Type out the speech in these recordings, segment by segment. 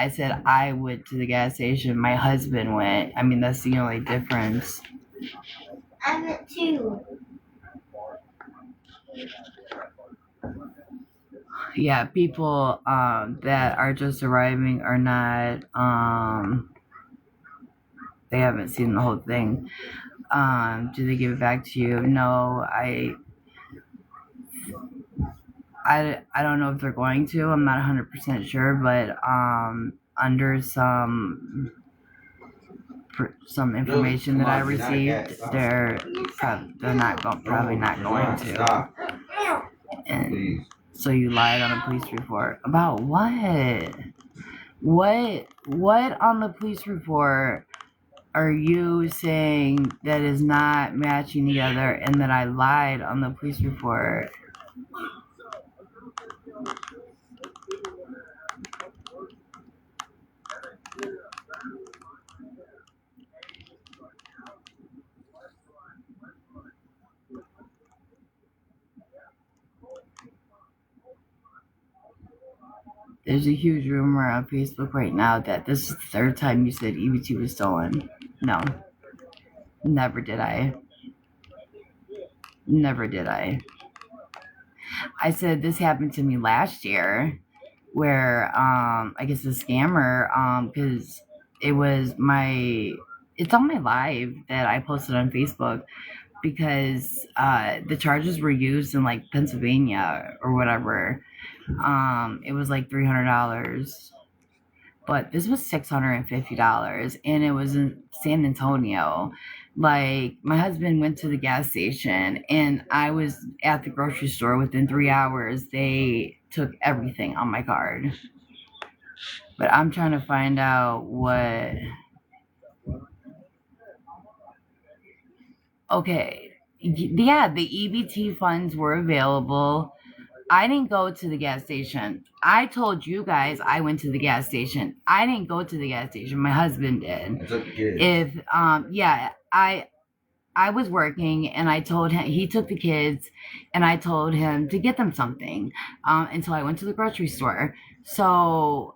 I said I went to the gas station. My husband went. I mean, that's the only difference. I went too. Yeah, people that are just arriving are not they haven't seen the whole thing. Do they give it back to you? No, I don't know if they're going to. I'm not 100% sure, but under some information that I received, they're probably not going to. And so you lied on a police report about what? What on the police report are you saying that is not matching together and that I lied on the police report? There's a huge rumor on Facebook right now that this is the third time you said EBT was stolen. No, never did I. Never did I. I said this happened to me last year where I guess the scammer because it was it's on my live that I posted on Facebook because the charges were used in like Pennsylvania or whatever. It was like $300, but this was $650 and it was in San Antonio. Like my husband went to the gas station and I was at the grocery store within 3 hours. They took everything on my card. But I'm trying to find out what. Okay. Yeah, the EBT funds were available. I didn't go to the gas station. I told you guys I went to the gas station. I didn't go to the gas station. My husband did. If yeah, I was working and I told him, he took the kids and I told him to get them something until I went to the grocery store. So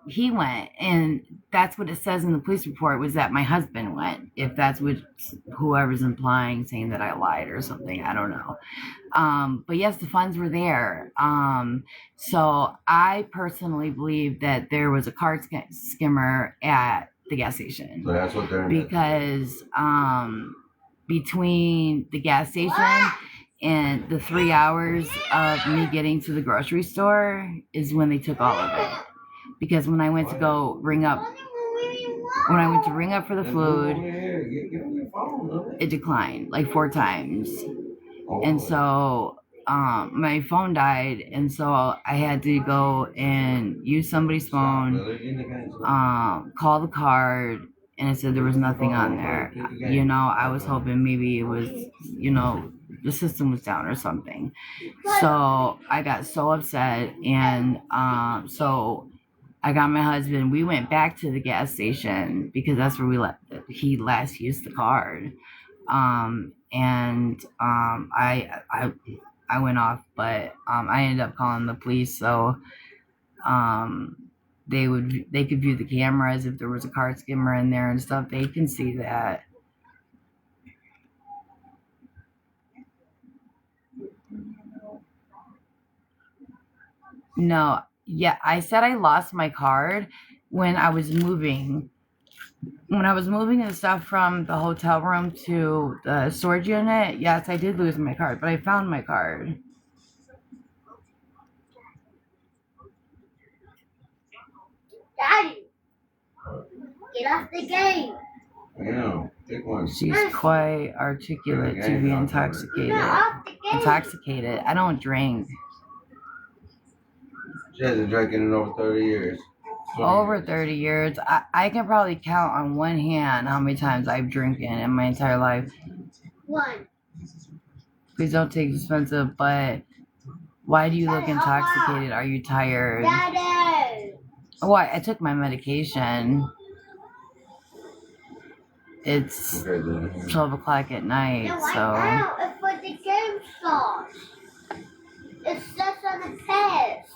he went, and that's what it says in the police report was that my husband went. If that's what whoever's implying, saying that I lied or something, I don't know. But yes, the funds were there. So I personally believe that there was a card skimmer at the gas station. So that's what they're because between the gas station and the 3 hours of me getting to the grocery store is when they took all of it. Because when I went to go ring up for the food, it declined like 4 times. And so my phone died, and so I had to go and use somebody's phone, call the card, and it said there was nothing on there. You know, I was hoping maybe it was, you know, the system was down or something. So I got so upset, and so I got my husband. We went back to the gas station because that's where he last used the card. I went off, but I ended up calling the police. So they could view the cameras if there was a card skimmer in there and stuff. They can see that. No, yeah, I said I lost my card when I was moving. When I was moving the stuff from the hotel room to the storage unit, yes, I did lose my card, but I found my card. Daddy, get off the game. Yeah, take one. She's quite articulate to be intoxicated. Intoxicated. I don't drink. She hasn't drank in over 30 years. Over 30 years. I can probably count on one hand how many times I've drinking in my entire life. One. Please don't take expensive, but why do you look intoxicated? Are you tired? Daddy. Oh, I took my medication. It's 12 o'clock at night, so. Now, it's when the game starts. It says on the past.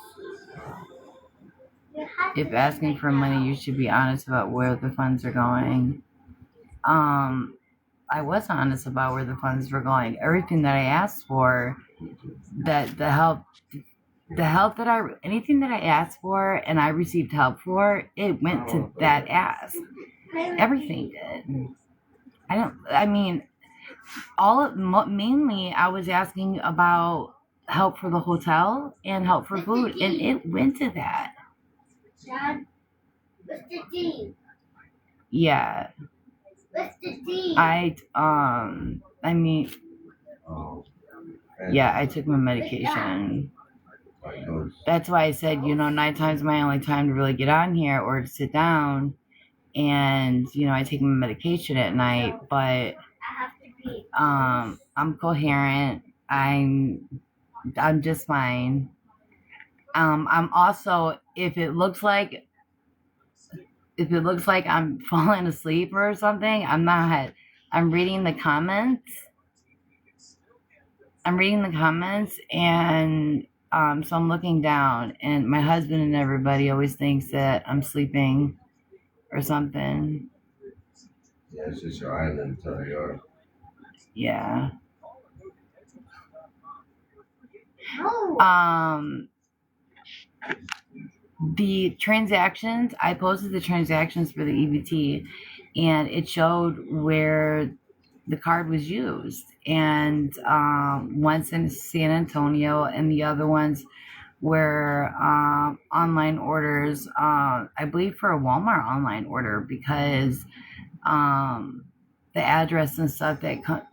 if asking for money, you should be honest about where the funds are going. I was honest about where the funds were going. Everything that I asked for, that the help that anything that I asked for and I received help for, it went to that ask. Everything did. Mainly I was asking about help for the hotel and help for food, and it went to that. Dad, what's the D? Yeah. What's the D? Yeah, I took my medication. That's why I said, nighttime's my only time to really get on here or to sit down. And, I take my medication at night, but I'm coherent. I'm just fine. I'm also, if it looks like I'm falling asleep or something, I'm not. I'm reading the comments. And so I'm looking down, and my husband and everybody always thinks that I'm sleeping or something. Yeah, it's just your island, so you are. Yeah. No. The transactions, I posted the transactions for the EBT, and it showed where the card was used. And once in San Antonio, and the other ones were online orders. I believe for a Walmart online order, because the address and stuff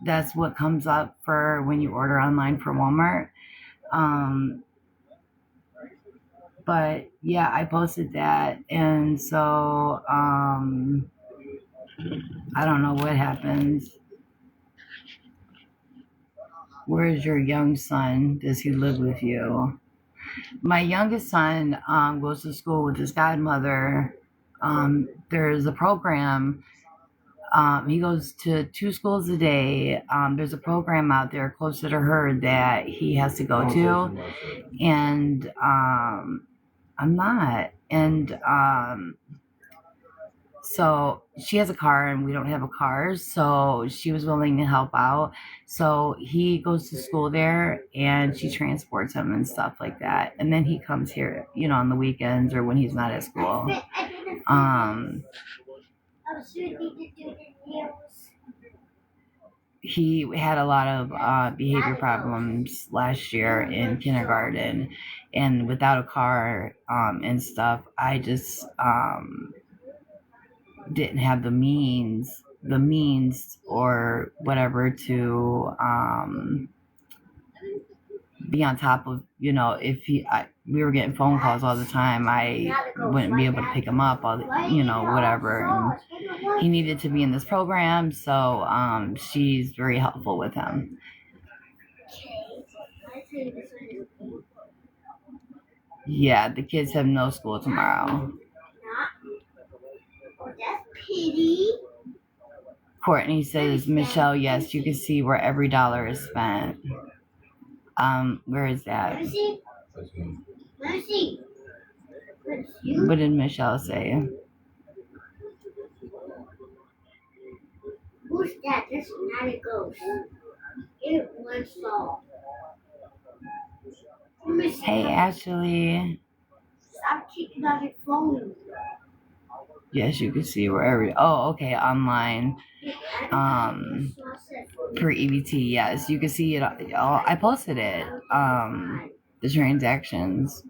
that's what comes up for when you order online for Walmart. But yeah, I posted that, and so I don't know what happens. Where's your young son? Does he live with you? My youngest son goes to school with his godmother. There's a program. He goes to 2 schools a day. There's a program out there closer to her that he has to go to, and I'm not. And so she has a car and we don't have a car, so she was willing to help out. So he goes to school there and she transports him and stuff like that. And then he comes here, on the weekends or when he's not at school. He had a lot of behavior problems last year in kindergarten, and without a car and stuff, I just didn't have the means or whatever to be on top of, if we were getting phone calls all the time, I wouldn't be able to pick him up, whatever. And he needed to be in this program, so she's very helpful with him. Yeah, the kids have no school tomorrow. That's pity. Courtney says, Michelle, yes, you can see where every dollar is spent. Where is that? Mercy. What did Michelle say? Who's that? That's not a ghost. It was saw. Hey, Ashley. Stop kicking on your phone. Yes, you can see where okay, online. For EBT, yes, you can see it all. I posted it. The transactions.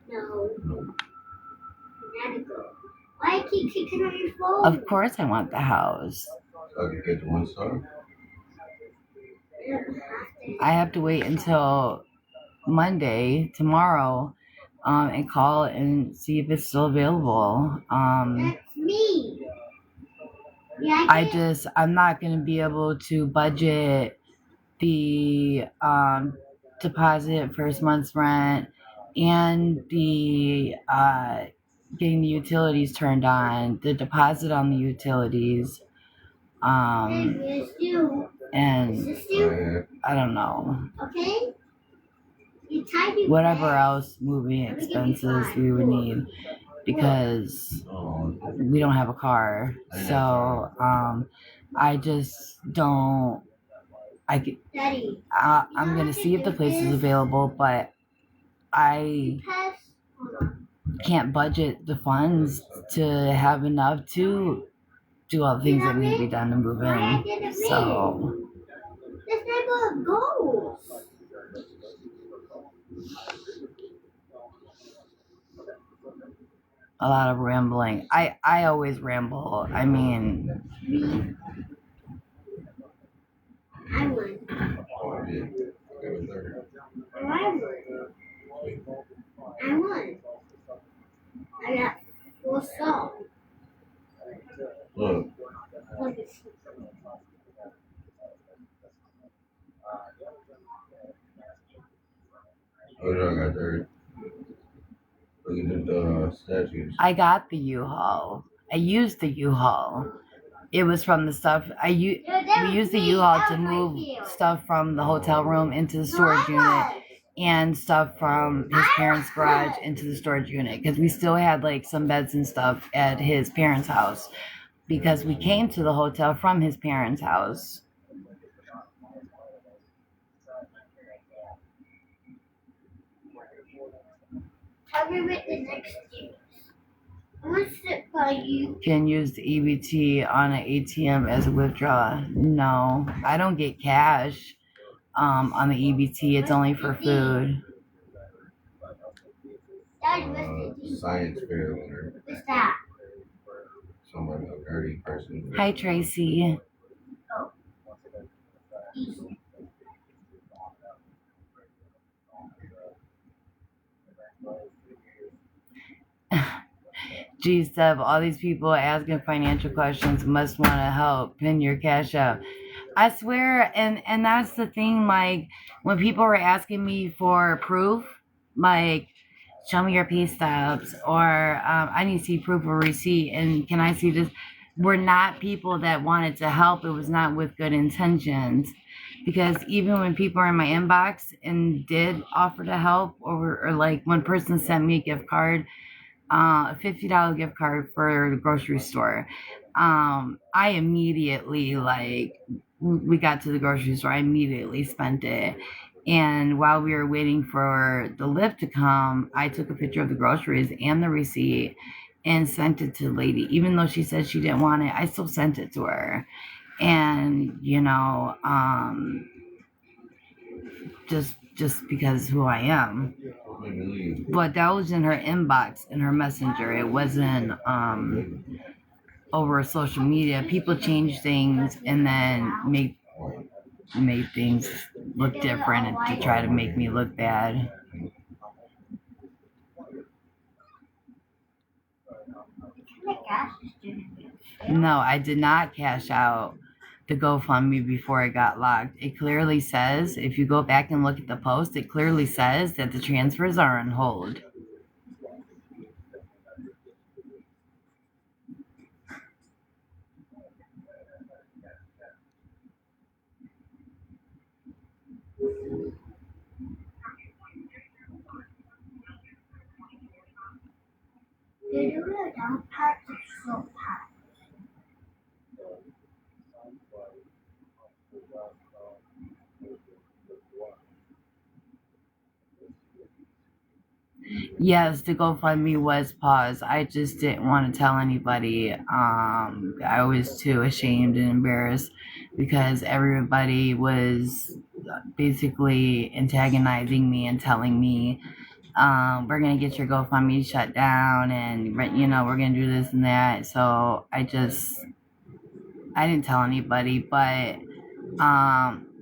No. Why you keep kicking on your phone? Of course I want the house. So I can get to 1 star? I have to wait until Monday, tomorrow, and call and see if it's still available. That's me. Yeah, I'm not going to be able to budget the deposit, first month's rent, and the getting the utilities turned on, the deposit on the utilities, and I don't know. Okay. Whatever else moving expenses we would need. because Oh, we don't have a car. So I just don't. Daddy. I'm gonna see if the place is available, but I Pass. can't budget the funds to have enough to do all the things that need to be done to move in. So This never goes. a lot of rambling. I always ramble. I mean, I won. oh yeah. Okay, with her. I won. I won. I got 4 stars. Look, Let me see. oh, I got there. Look at the statues. I got the U-Haul. I used the U-Haul. It was from the stuff we used the U-Haul to move stuff from the hotel room into the storage unit and stuff from his parents' garage into the storage unit because we still had like some beds and stuff at his parents' house because we came to the hotel from his parents' house. Tell me what the next thing is. I want to sit by you. Can use the EBT on an ATM as a withdrawal. No, I don't get cash on the EBT. It's only for food. Daddy, what's the Science fair winner. What's that? Someone, a nerdy person. Hi, Tracy. Easy. Geez, Deb, all these people asking financial questions must want to help. Pin your cash out. I swear, and that's the thing. Like when people were asking me for proof, like show me your pay stubs, or I need to see proof of receipt, and can I see this? We're not people that wanted to help. It was not with good intentions. Because even when people are in my inbox and did offer to help, or like one person sent me a gift card, a $50 gift card for the grocery store. I immediately like we got to the grocery store. I immediately spent it. And while we were waiting for the lift to come, I took a picture of the groceries and the receipt and sent it to the lady. Even though she said she didn't want it, I still sent it to her. And just because who I am. But that was in her inbox, in her messenger. It wasn't over social media. People change things and then make things look different and to try to make me look bad. No, I did not cash out the GoFundMe before it got locked. It clearly says, if you go back and look at the post, it clearly says that the transfers are on hold. Yes, the GoFundMe was paused. I just didn't want to tell anybody. I was too ashamed and embarrassed because everybody was basically antagonizing me and telling me, we're going to get your GoFundMe shut down and, we're going to do this and that. So I didn't tell anybody, but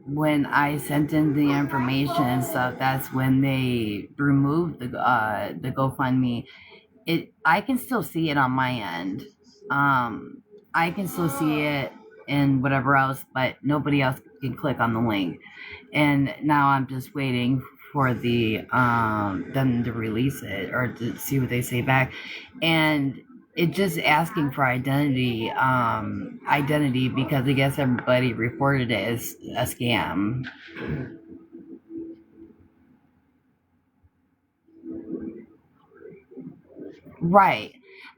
when I sent in the information and stuff, that's when they removed the GoFundMe. I can still see it on my end. I can still see it and whatever else, but nobody else can click on the link. And now I'm just waiting for the them to release it or to see what they say back. And it just asking for identity because I guess everybody reported it as a scam. Right.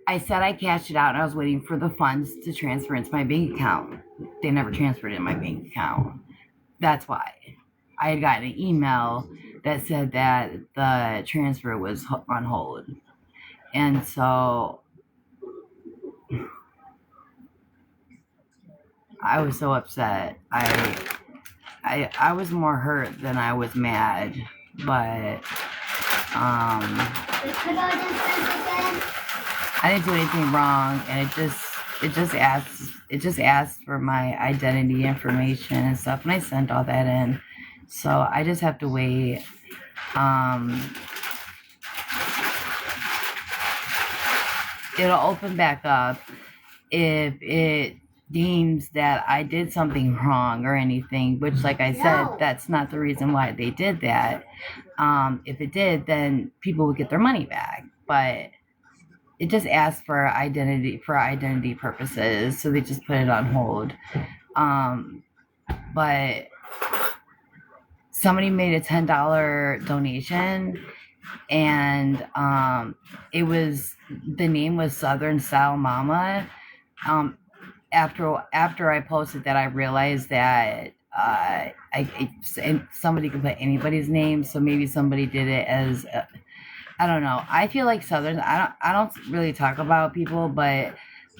I said I cashed it out and I was waiting for the funds to transfer into my bank account. They never transferred in my bank account. That's why. I had gotten an email that said that the transfer was on hold. And so I was so upset. I was more hurt than I was mad. But We could all just do it again. I didn't do anything wrong, and it just asked for my identity information and stuff, and I sent all that in. So I just have to wait. It'll open back up if it deems that I did something wrong or anything, which, like I said, that's not the reason why they did that. If it did, then people would get their money back. But it just asked for identity purposes, so they just put it on hold. But somebody made a $10 donation, and the name was Southern Style Mama. After I posted that, I realized that somebody could put anybody's name, so maybe somebody did it as I don't know. I feel like Southern. I don't really talk about people, but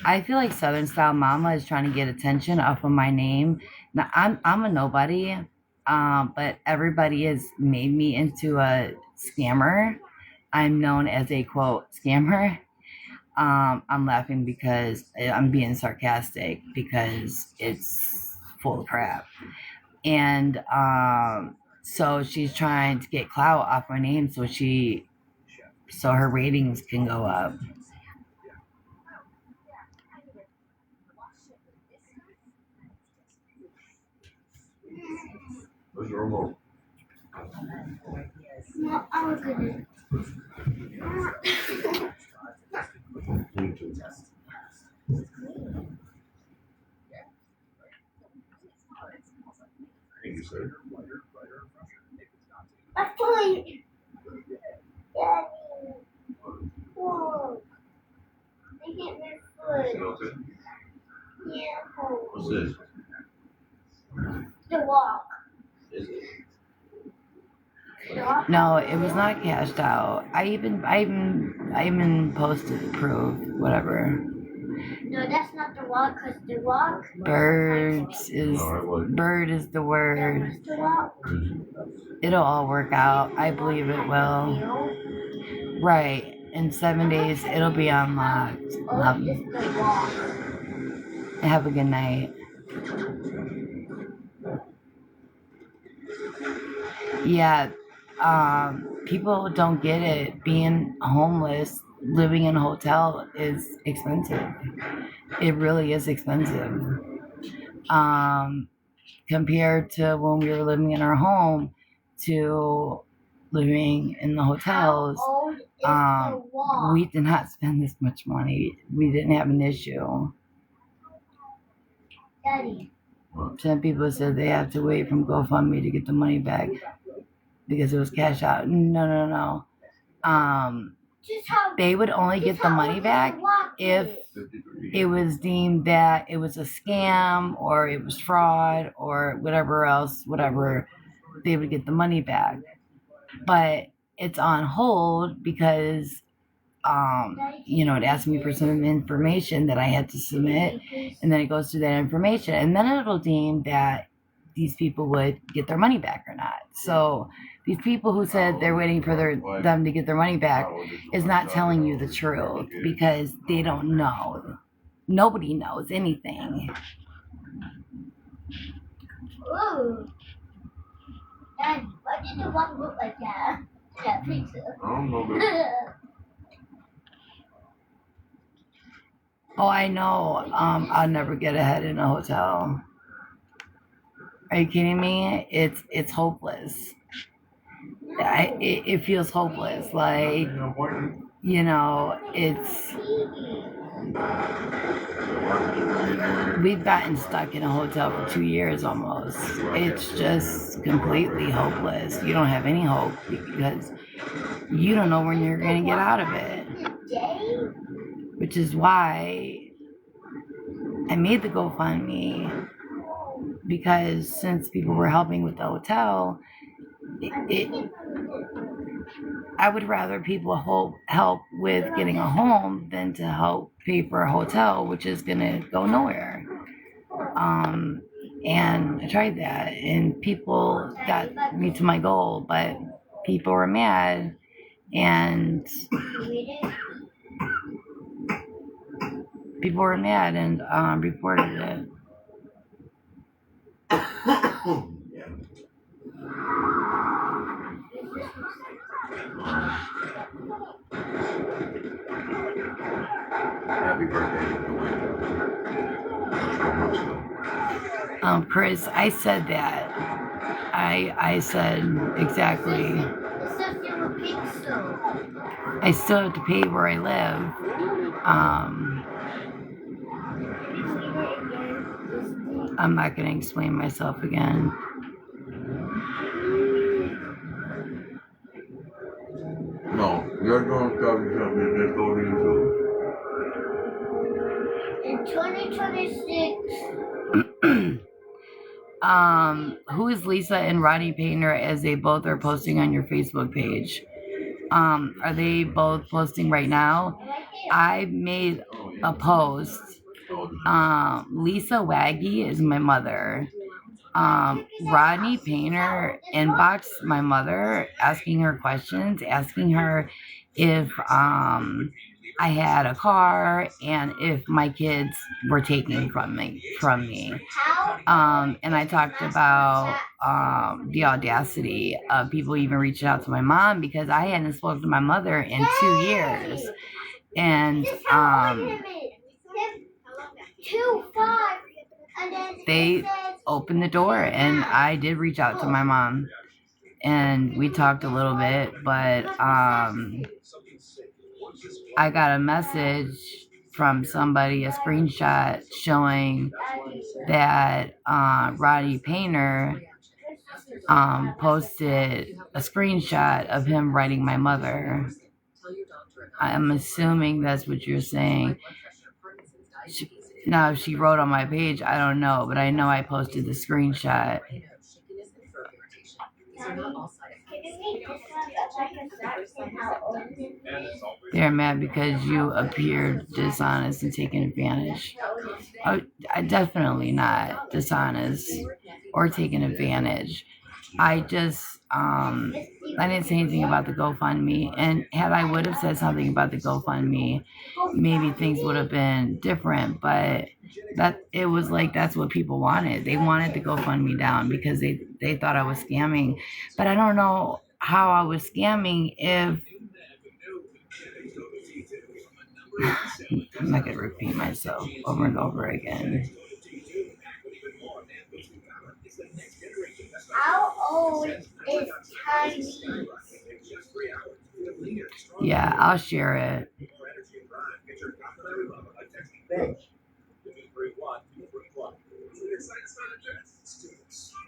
I feel like Southern Style Mama is trying to get attention off of my name. Now I'm a nobody, but everybody has made me into a scammer. I'm known as a quote scammer. I'm laughing because I'm being sarcastic because it's full of crap. And so she's trying to get clout off my name so her ratings can go up. Where's your remote? No, I'm gonna. YouTube. Thank you, sir. My foot. Daddy. Whoa. I hit my Is it foot. okay? Yeah. What's this? The walk. Is it? The walk. No, it was not cashed out. I even posted proof, whatever. No, that's not the walk, cause the walk. Bird is the word. That was the walk. It'll all work out. I believe it will. Right. In 7 days, it'll be unlocked. Oh, it's the walk. Have a good night. Yeah. People don't get it. Being homeless, living in a hotel is expensive. It really is expensive. Compared to when we were living in our home to living in the hotels, How old is the walk? we did not spend this much money. We didn't have an issue. Daddy. Some people said they have to wait from GoFundMe to get the money back because it was cash out. No. Just how. They would only get the money back if it was deemed that it was a scam or it was fraud or whatever, they would get the money back. But it's on hold because, it asked me for some information that I had to submit, and then it goes through that information, and then it'll deem that these people would get their money back or not. So these people who said they're waiting for them to get their money back is not telling you the truth because they don't know. Nobody knows anything. Ooh. Daddy, why did the walk look like that? That picture. I don't know, baby. Oh, I know. I'll never get ahead in a hotel. Are you kidding me? It's hopeless. It feels hopeless. Like, it's. We've gotten stuck in a hotel for 2 years almost. It's just completely hopeless. You don't have any hope because you don't know when you're going to get out of it. Today? which is why I made the GoFundMe, because since people were helping with the hotel, I would rather people help with getting a home than to help pay for a hotel, which is going to go nowhere. And I tried that, and people got me to my goal, but people were mad, and reported it. Happy birthday. Chris, I said that. I said exactly. I still have to pay where I live. I'm not going to explain myself again. No, you're doing stuff you should just go to YouTube. In 2026. Who is Lisa and Rodney Painter, as they both are posting on your Facebook page? Are they both posting right now? I made a post. Lisa Waggy is my mother. Rodney Painter inboxed my mother, asking her questions, asking her if I had a car and if my kids were taken from me. And I talked about the audacity of people even reaching out to my mom, because I hadn't spoken to my mother in 2 years. And they opened the door, and I did reach out to my mom, and we talked a little bit, but I got a message from somebody, a screenshot showing that Rodney Painter posted a screenshot of him writing my mother. I'm assuming that's what you're saying. Now, if she wrote on my page, I don't know, but I know I posted the screenshot. They're mad because you appeared dishonest and taking advantage. Oh, definitely not dishonest or taking advantage. I just, I didn't say anything about the GoFundMe, and had I would have said something about the GoFundMe, maybe things would have been different, but it was like, that's what people wanted. They wanted the GoFundMe down because they thought I was scamming, but I don't know how I was scamming if, I'm not going to repeat myself over and over again. How old is Chinese? Yeah, I'll share it.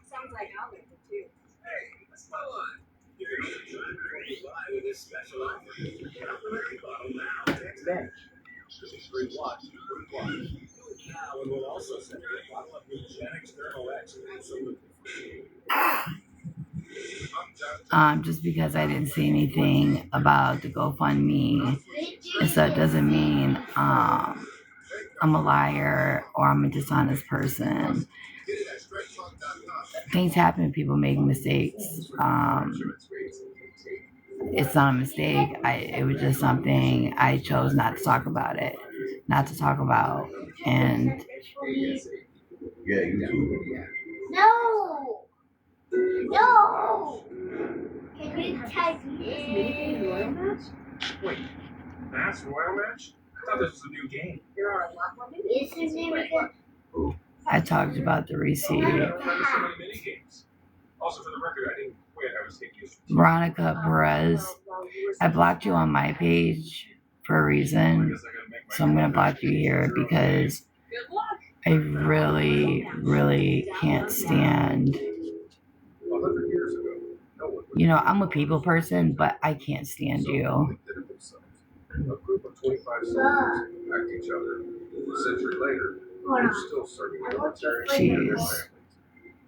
Sounds like I'll make it too. Hey, that's my line. You can get your with this special offer. Complimentary bottle now. Next day. Free watch. Now, and we'll also send you a bottle of Nugenix Thermal X absolutely free. Just because I didn't say anything about the GoFundMe, so it doesn't mean I'm a liar or I'm a dishonest person. Things happen, people make mistakes. It's not a mistake. It was just something I chose not to talk about. And Yeah, YouTube. No. No. Can you type in? Royal match? Wait, that's Royal match? I thought this was a new game. There are a lot more mini Is his name again? I talked about the receipt. I don't remember so many mini games. Also, for the record, I didn't quit. I was taking Veronica Perez, I blocked you on my page for a reason, so I'm going to block you here because I really, really can't stand. I'm a people person, but I can't stand you. A group of 25 soldiers attacked each other. A century later, they're still serving the military and their Jeez. families.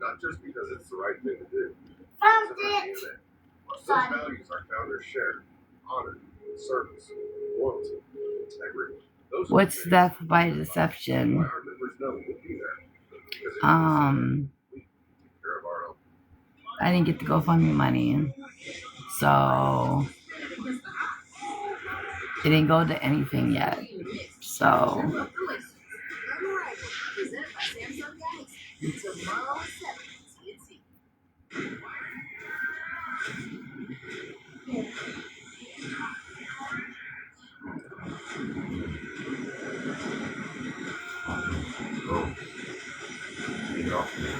Not just because it's the right thing to do. Found It's in our it. DNA. Those values our founders shared: honor, service, loyalty, integrity. Those are What's the things death by why deception? our members know we'll be there. Because if we take care of our own. I didn't get the GoFundMe money, so it didn't go to anything yet. So Oh, get off me.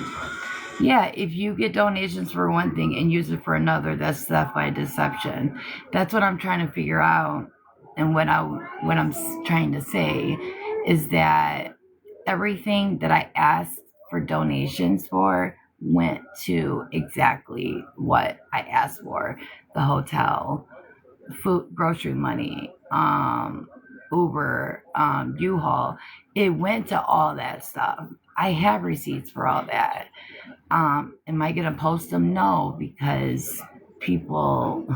yeah, if you get donations for one thing and use it for another, that's theft by deception. That's what I'm trying to figure out, and what I'm trying to say is that everything that I asked for donations for went to exactly what I asked for: the hotel, food, grocery money, Uber, U-Haul. It went to all that stuff. I have receipts for all that. Am I gonna post them? No, because people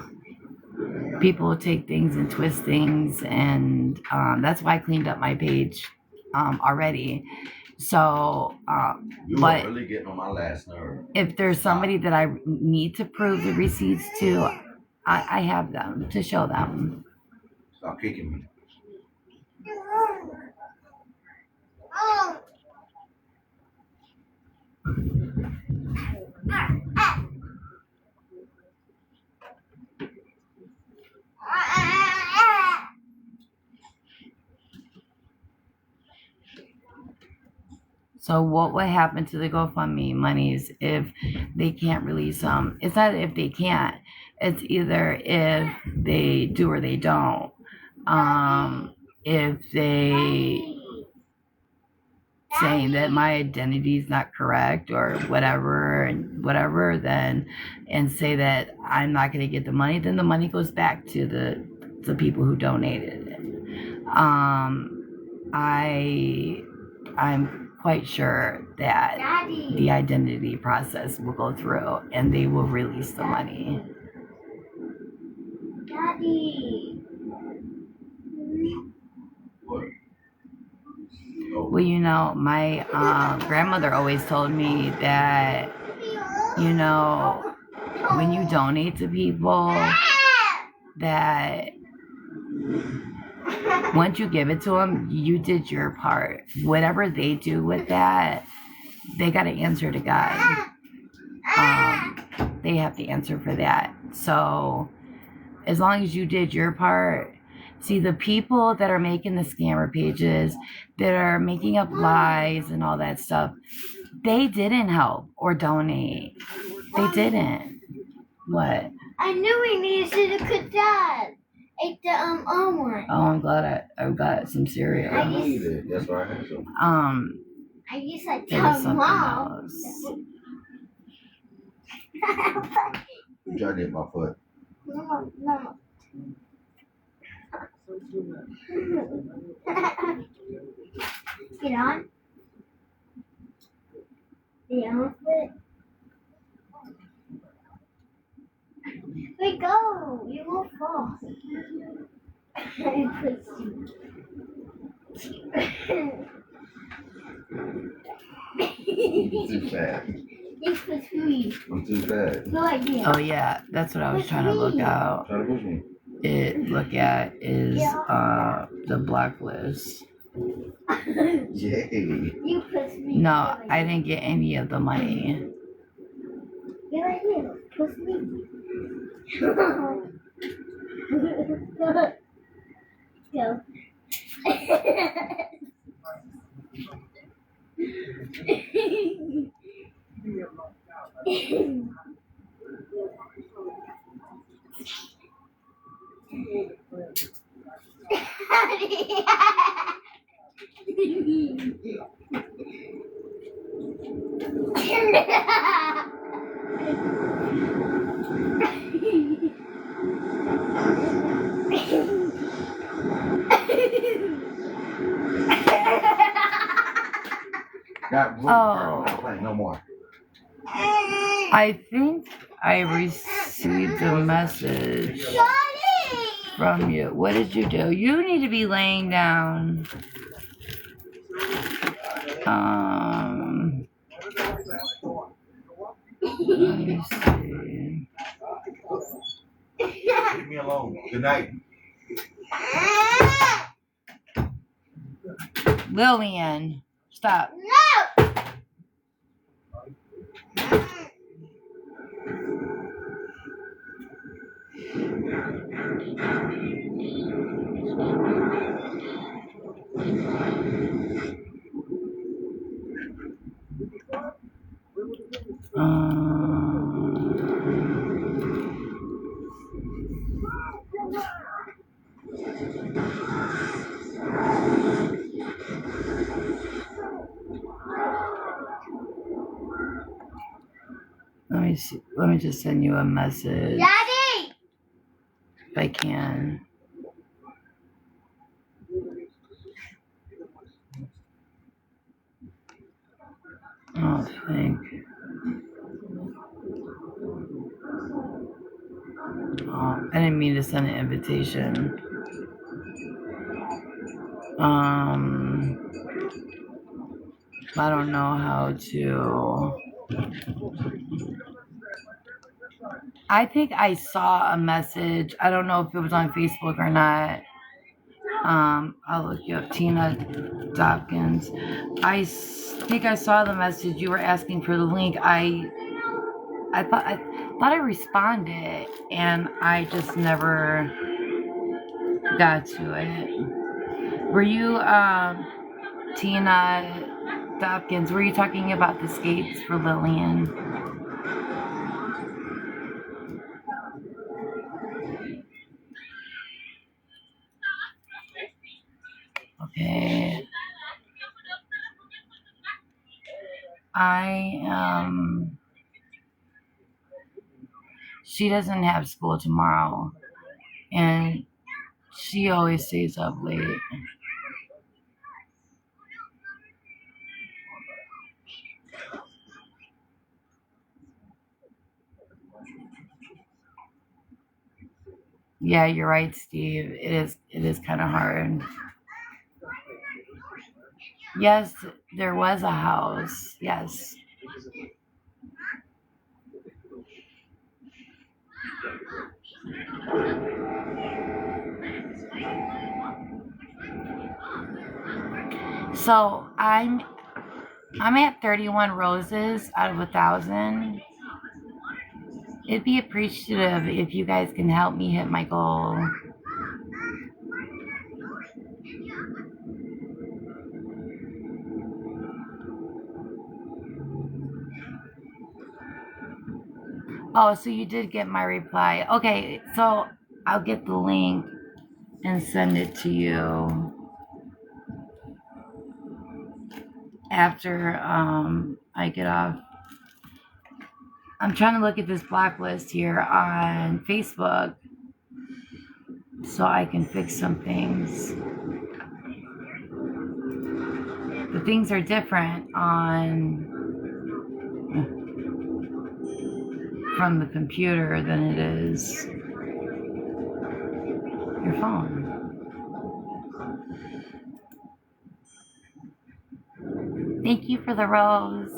take things and twist things, and that's why I cleaned up my page already. So, You but are really getting on my last nerve. if there's somebody that I need to prove the receipts to, I have them to show them. Stop kicking me. So what would happen to the GoFundMe monies if they can't release them? It's not if they can't. It's either if they do or they don't. If they saying that my identity is not correct or whatever, then, and say that I'm not going to get the money, then the money goes back to the people who donated it. I'm quite sure that the identity process will go through and they will release the money. Daddy. What? Well, my grandmother always told me that, when you donate to people, that once you give it to them, you did your part. Whatever they do with that, they got to answer to God. They have to answer for that. So as long as you did your part, see, the people that are making the scammer pages, that are making up lies and all that stuff, they didn't help or donate. They didn't. What? I knew we needed to cook that. Ate the almond. Oh, I'm glad I got some cereal. I need it. That's why I had some. I used to There was tell something Mom. else. You tried to hit my foot. No. Get on. The outfit. Wait, go. You won't fall. I'm too fast. It's for me. I'm too fast. No idea. Oh yeah, that's what I was trying to look out. Try to push me. Look at is the blacklist. Yay. You push me. No, I didn't get any of the money. Get right here. Push me. Go. Got room Oh. not playing no more. I think I received a message from you. What did you do? You need to be laying down. Let me see. Leave me alone. Good night. Lillian, stop. Let me see. Let me just send you a message. Daddy! If I can. Oh, thank. Oh, I didn't mean to send an invitation. I don't know how to. I think I saw a message. I don't know if it was on Facebook or not. I'll look you up, Tina Dawkins. I think I saw the message. You were asking for the link. I thought I responded, and I just never got to it. Were you, Tina Dawkins? Were you talking about the skates for Lillian? Okay. She doesn't have school tomorrow, and she always stays up late. Yeah, you're right, Steve. It is kind of hard. Yes, there was a house. Yes. So I'm at 31 roses out of 1,000. It'd be appreciative if you guys can help me hit my goal. Oh, so you did get my reply. Okay, so I'll get the link and send it to you after I get off. I'm trying to look at this blacklist here on Facebook so I can fix some things. The things are different from the computer than it is your phone. Thank you for the rose.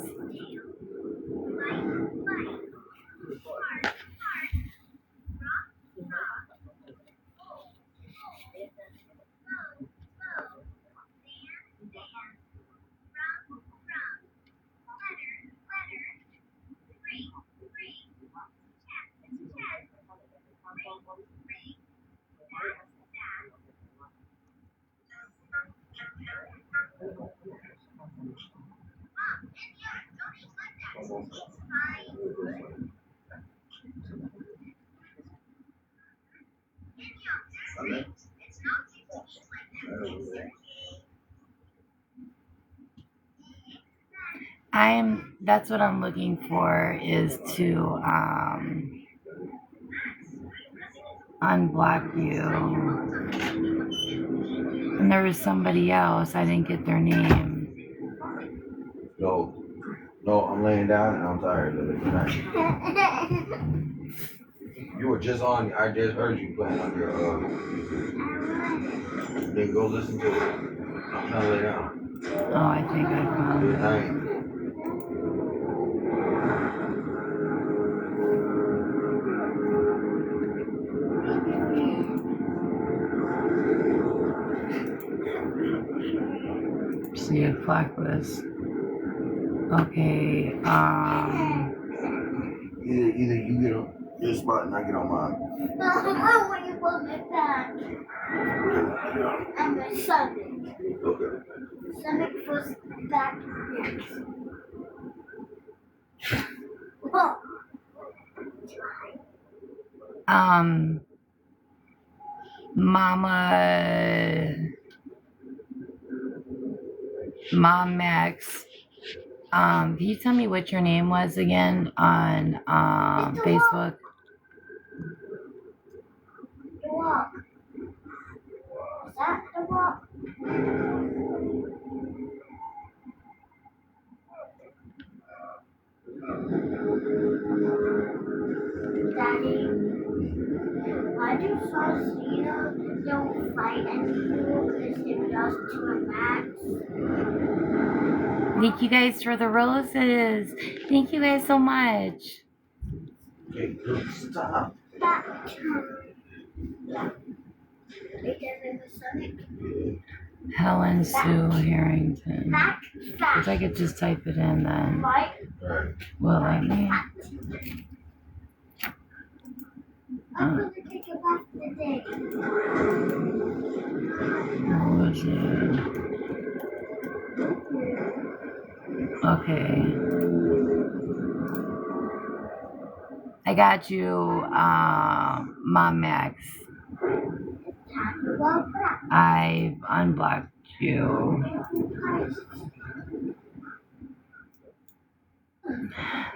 That's what I'm looking for, is to unblock you. And there was somebody else, I didn't get their name. No, no, I'm laying down and I'm tired of it. Good night. You were just on. I just heard you playing on your Then go listen to it. I'm trying to lay down. Oh, I think I found Good it. night. See a blacklist. Okay. Either you get on your spot and I get on mine. No, I want you on my back. And my stomach. Okay. Stomach first, back next. Whoa. Mom Max. Can you tell me what your name was again on Facebook? The walk. Is that the walk? Daddy, why do Faustino don't fight anymore? Because it does to a max. Thank you guys for the roses. Thank you guys so much. Okay, look, stop. Back turn. Yeah. Because in the stomach. Helen Sue Harrington. Back, If back. I could just type it in, then Right. Alright. will let me. I'm going to take it back today. What was it? Okay. I got you, Mom Max. Talk about that. I've unblocked you.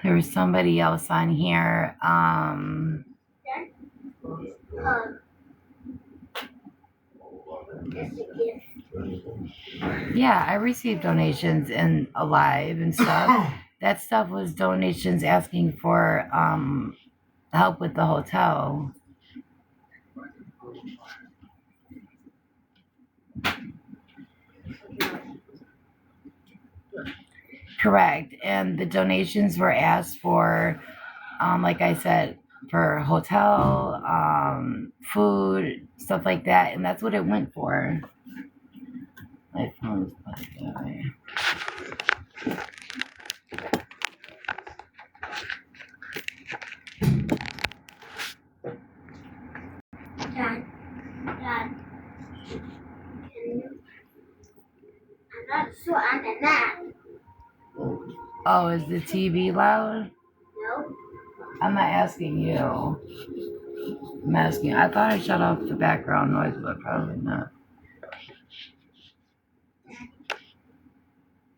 There was somebody else on here. It's a gift. Yeah, I received donations and Alive and stuff. That stuff was donations asking for help with the hotel. Correct. And the donations were asked for, like I said, for hotel, food, stuff like that. And that's what it went for. My phone's back that way. Dad, Dad, can you? I'm not sure I'm in that. Oh, is the TV loud? No. I'm not asking you. I'm asking. I thought I shut off the background noise, but probably not.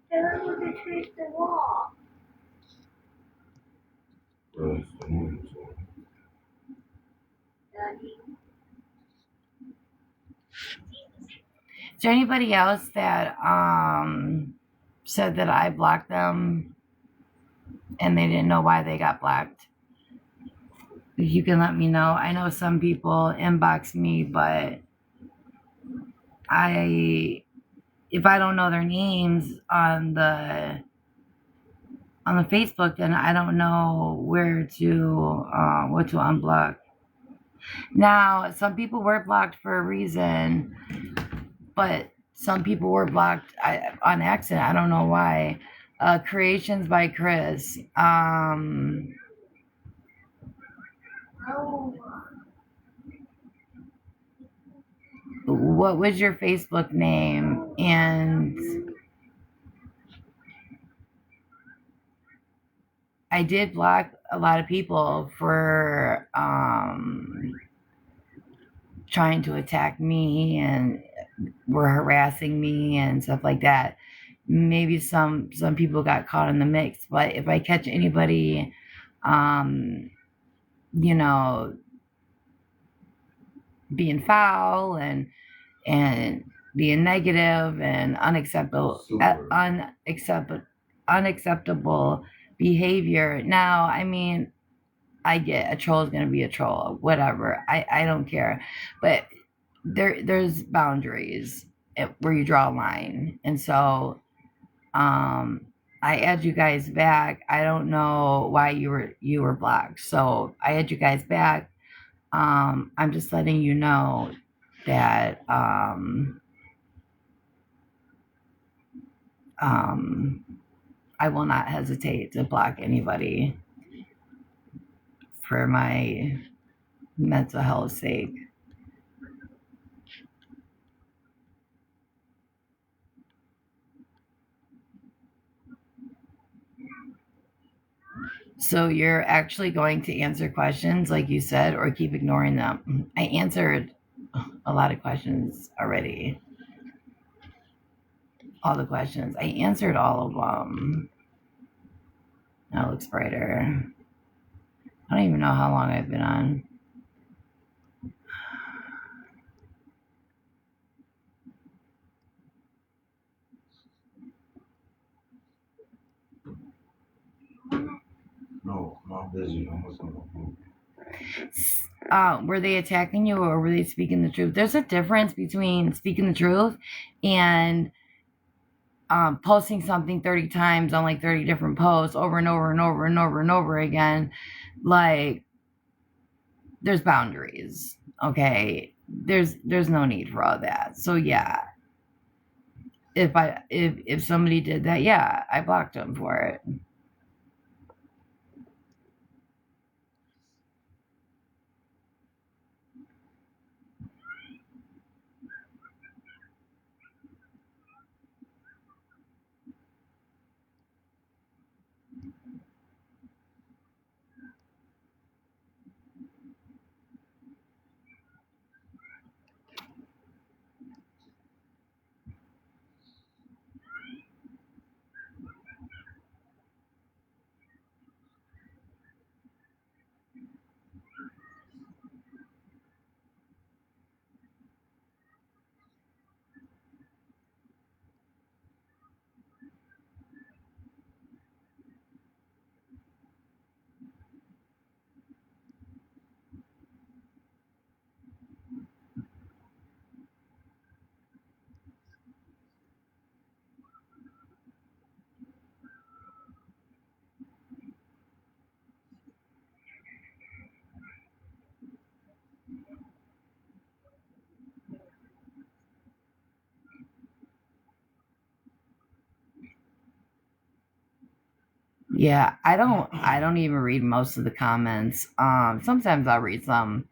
They're going to trace the wall. Well, it's the movie, so. Daddy. Is there anybody else that said that I blocked them and they didn't know why they got blocked? You can let me know. I know some people inbox me, but if I don't know their names on the Facebook, then I don't know where to what to unblock. Now, some people were blocked for a reason, but some people were blocked on accident. I don't know why. Creations by Chris. Oh. What was your Facebook name? And I did block a lot of people for trying to attack me and were harassing me and stuff like that. Maybe some people got caught in the mix, but if I catch anybody, you know, being foul and being negative and unacceptable, Super. unacceptable behavior. Now, I mean, I get a troll is going to be a troll, whatever. I don't care, but there's boundaries where you draw a line, and so I add you guys back. I don't know why you were blocked, so I add you guys back. I'm just letting you know that I will not hesitate to block anybody for my mental health sake. So you're actually going to answer questions like you said, or keep ignoring them? I answered a lot of questions already. All the questions. I answered all of them. That looks brighter. I don't even know how long I've been on. No, I'm not busy. I'm listening to food. Were they attacking you or were they speaking the truth? There's a difference between speaking the truth and posting something 30 times on like 30 different posts over and over and over and over and over again. Like, there's boundaries, okay? There's no need for all that. So yeah, if somebody did that, yeah, I blocked them for it. Yeah, I don't even read most of the comments. Sometimes I'll read some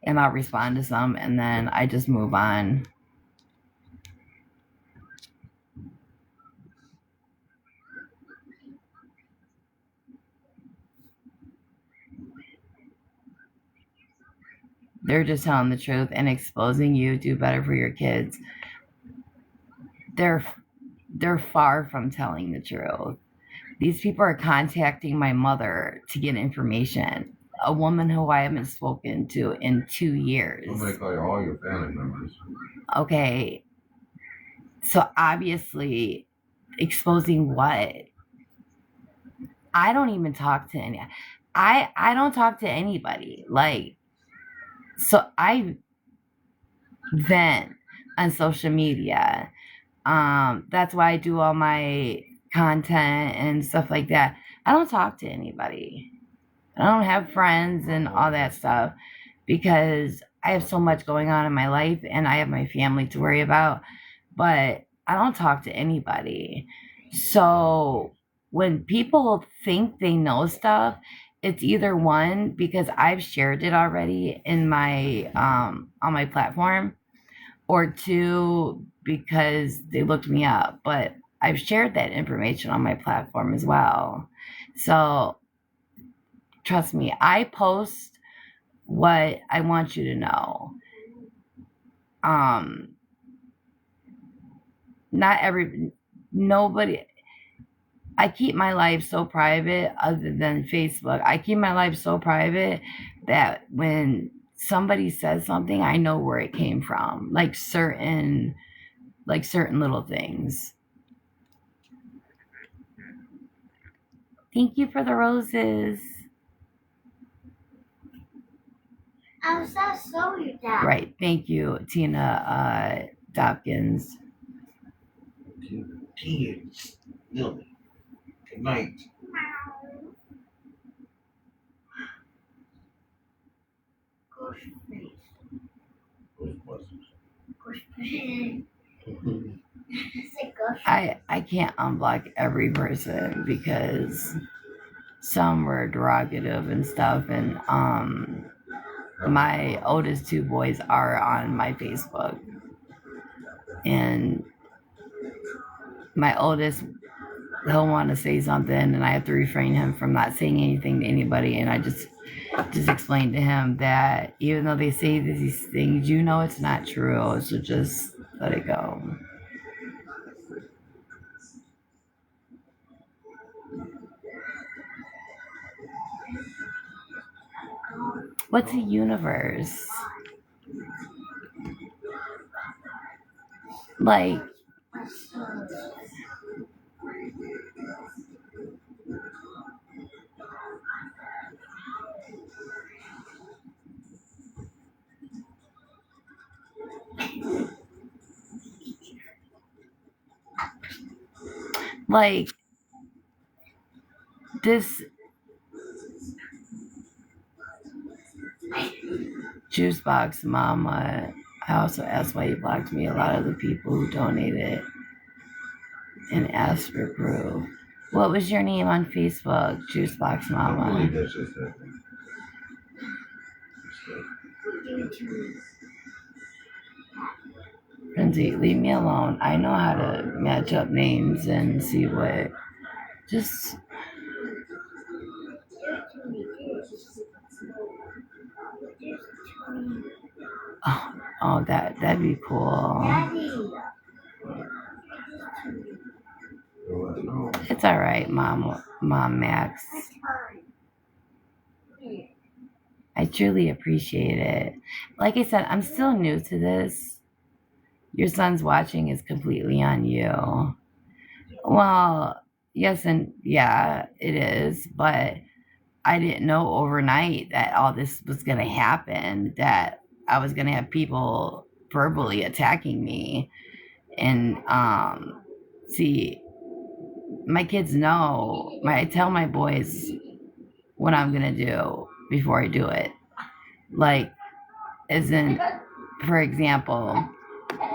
and I'll respond to some and then I just move on. They're just telling the truth and exposing you. Do better for your kids. They're they're far from telling the truth. These people are contacting my mother to get information. A woman who I haven't spoken to in 2 years. I'm gonna call you all your family members. Okay. So obviously, exposing what? I don't even talk to any. I don't talk to anybody. Like, so I vent on social media. That's why I do all my content and stuff like that. I don't talk to anybody. I don't have friends and all that stuff because I have so much going on in my life and I have my family to worry about. But I don't talk to anybody. So when people think they know stuff, it's either one because I've shared it already in my on my platform, or two because they looked me up. But I've shared that information on my platform as well. So trust me, I post what I want you to know. Not every nobody. I keep my life so private, other than Facebook. I keep my life so private that when somebody says something, I know where it came from. Like certain little things. Thank you for the roses. I was not sorry, Dad. Right. Thank you, Tina Dopkins. Kids. Lily. Good night. Gosh, face. Ghostbusters. Gosh, face. It's a gosh. I can't unblock every person because some were derogative and stuff, and my oldest two boys are on my Facebook, and my oldest, he'll want to say something and I have to refrain him from not saying anything to anybody, and I just explained to him that even though they say these things, you know it's not true, so just let it go. What's a universe? Like, like this juice box mama. I also asked why he blocked me. A lot of the people who donated and asked for proof. What was your name on Facebook, Juice Box I believe Mama? that's just that. Lindsay, leave me alone. I know how to match up names and see what. Just oh, that'd be cool. Daddy. No. It's all right, Mom Max. I truly appreciate it. Like I said, I'm still new to this. Your son's watching is completely on you. Well, yes and yeah, it is, but I didn't know overnight that all this was going to happen, that I was going to have people verbally attacking me. And see, my kids know, I tell my boys what I'm going to do before I do it. Like, isn't, for example,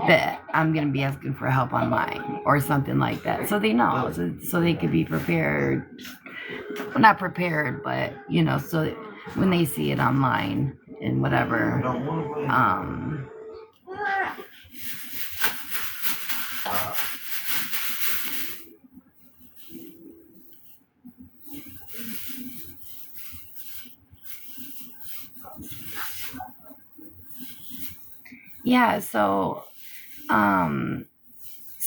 that I'm going to be asking for help online or something like that. So they know, so they could be prepared. Well, not prepared, but, you know, so when they see it online and whatever. Yeah, so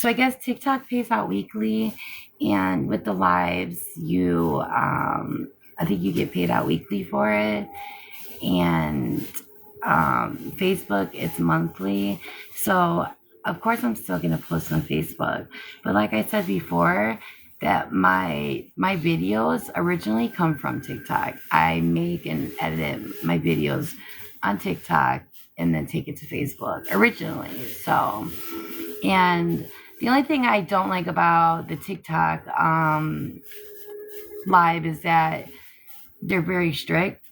I guess TikTok pays out weekly, and with the lives, you I think you get paid out weekly for it, and Facebook it's monthly. So of course I'm still gonna post on Facebook, but like I said before, that my videos originally come from TikTok. I make and edit my videos on TikTok and then take it to Facebook originally. So, and the only thing I don't like about the TikTok live is that they're very strict.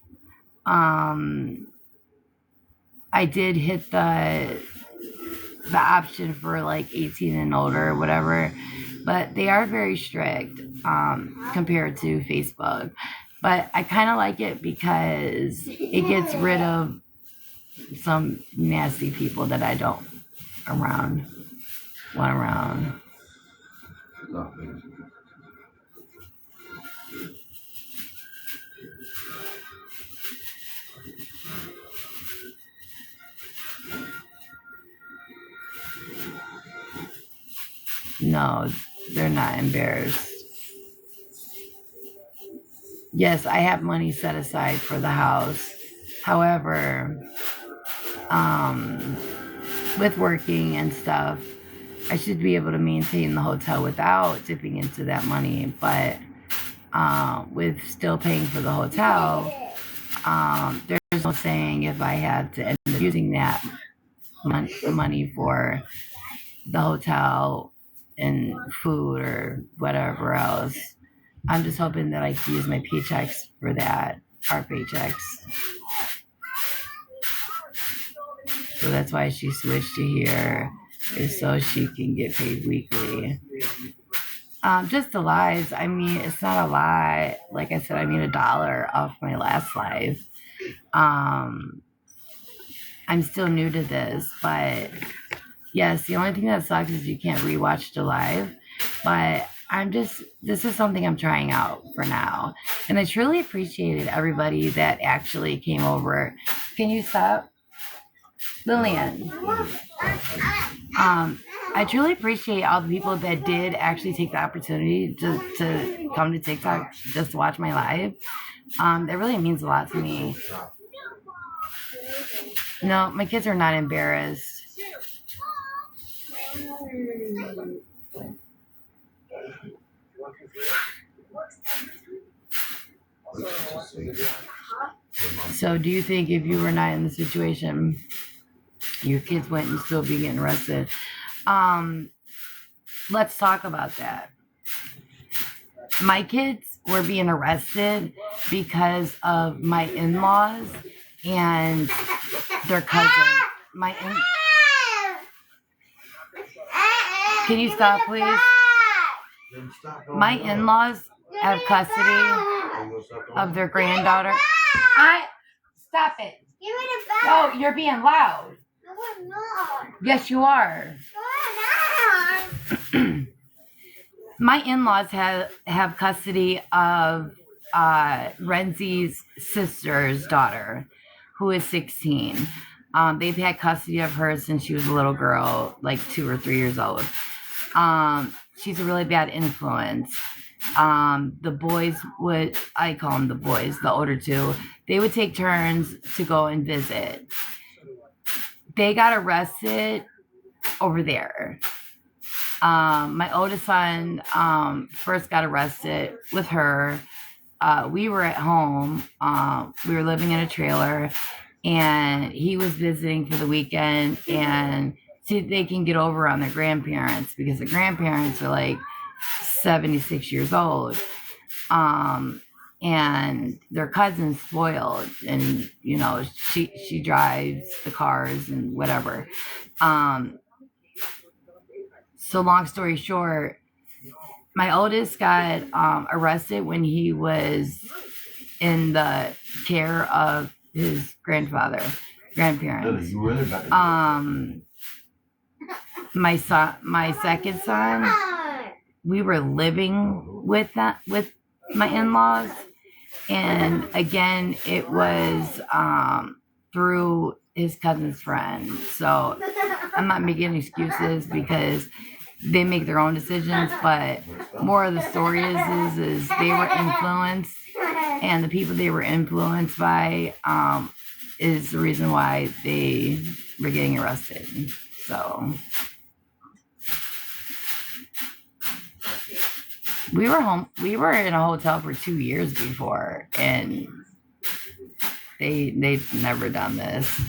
I did hit the option for like 18 and older or whatever, but they are very strict compared to Facebook. But I kind of like it because it gets rid of some nasty people that I don't want around. No, they're not embarrassed. Yes, I have money set aside for the house. However, with working and stuff, I should be able to maintain the hotel without dipping into that money. But with still paying for the hotel, there's no saying if I had to end up using that money for the hotel and food or whatever else. I'm just hoping that I can use my paychecks for that, our paychecks. So that's why she switched to here, is so she can get paid weekly. Just the lives. I mean, it's not a lot. Like I said, I made $1 off my last live. I'm still new to this, but yes, the only thing that sucks is you can't rewatch the live. But this is something I'm trying out for now. And I truly appreciated everybody that actually came over. Can you stop? Lillian. I truly appreciate all the people that did actually take the opportunity to come to TikTok just to watch my live. That really means a lot to me. No, my kids are not embarrassed. So do you think if you were not in the situation, your kids wouldn't still be getting arrested? Let's talk about that. My kids were being arrested because of my in-laws and their cousin. Can you stop, please? My in-laws have custody of their granddaughter. Stop it. Give me the bag. No, you're being loud. No, I'm not. Yes, you are. No, I'm not. My in-laws have custody of Renzi's sister's daughter, who is 16. They've had custody of her since she was a little girl, like 2 or 3 years old. She's a really bad influence. The boys I call them the boys, the older two, they would take turns to go and visit. They got arrested over there. My oldest son first got arrested with her. We were at home. We were living in a trailer, and he was visiting for the weekend, and see if they can get over on their grandparents, because the grandparents are like 76 years old. And their cousin's spoiled, and you know, she drives the cars and whatever. So long story short, my oldest got arrested when he was in the care of his grandparents. My second son, we were living with my in-laws, and again, it was through his cousin's friend. So I'm not making excuses because they make their own decisions, but more of the story is they were influenced, and the people they were influenced by is the reason why they were getting arrested. So we were in a hotel for 2 years before, and they've never done this.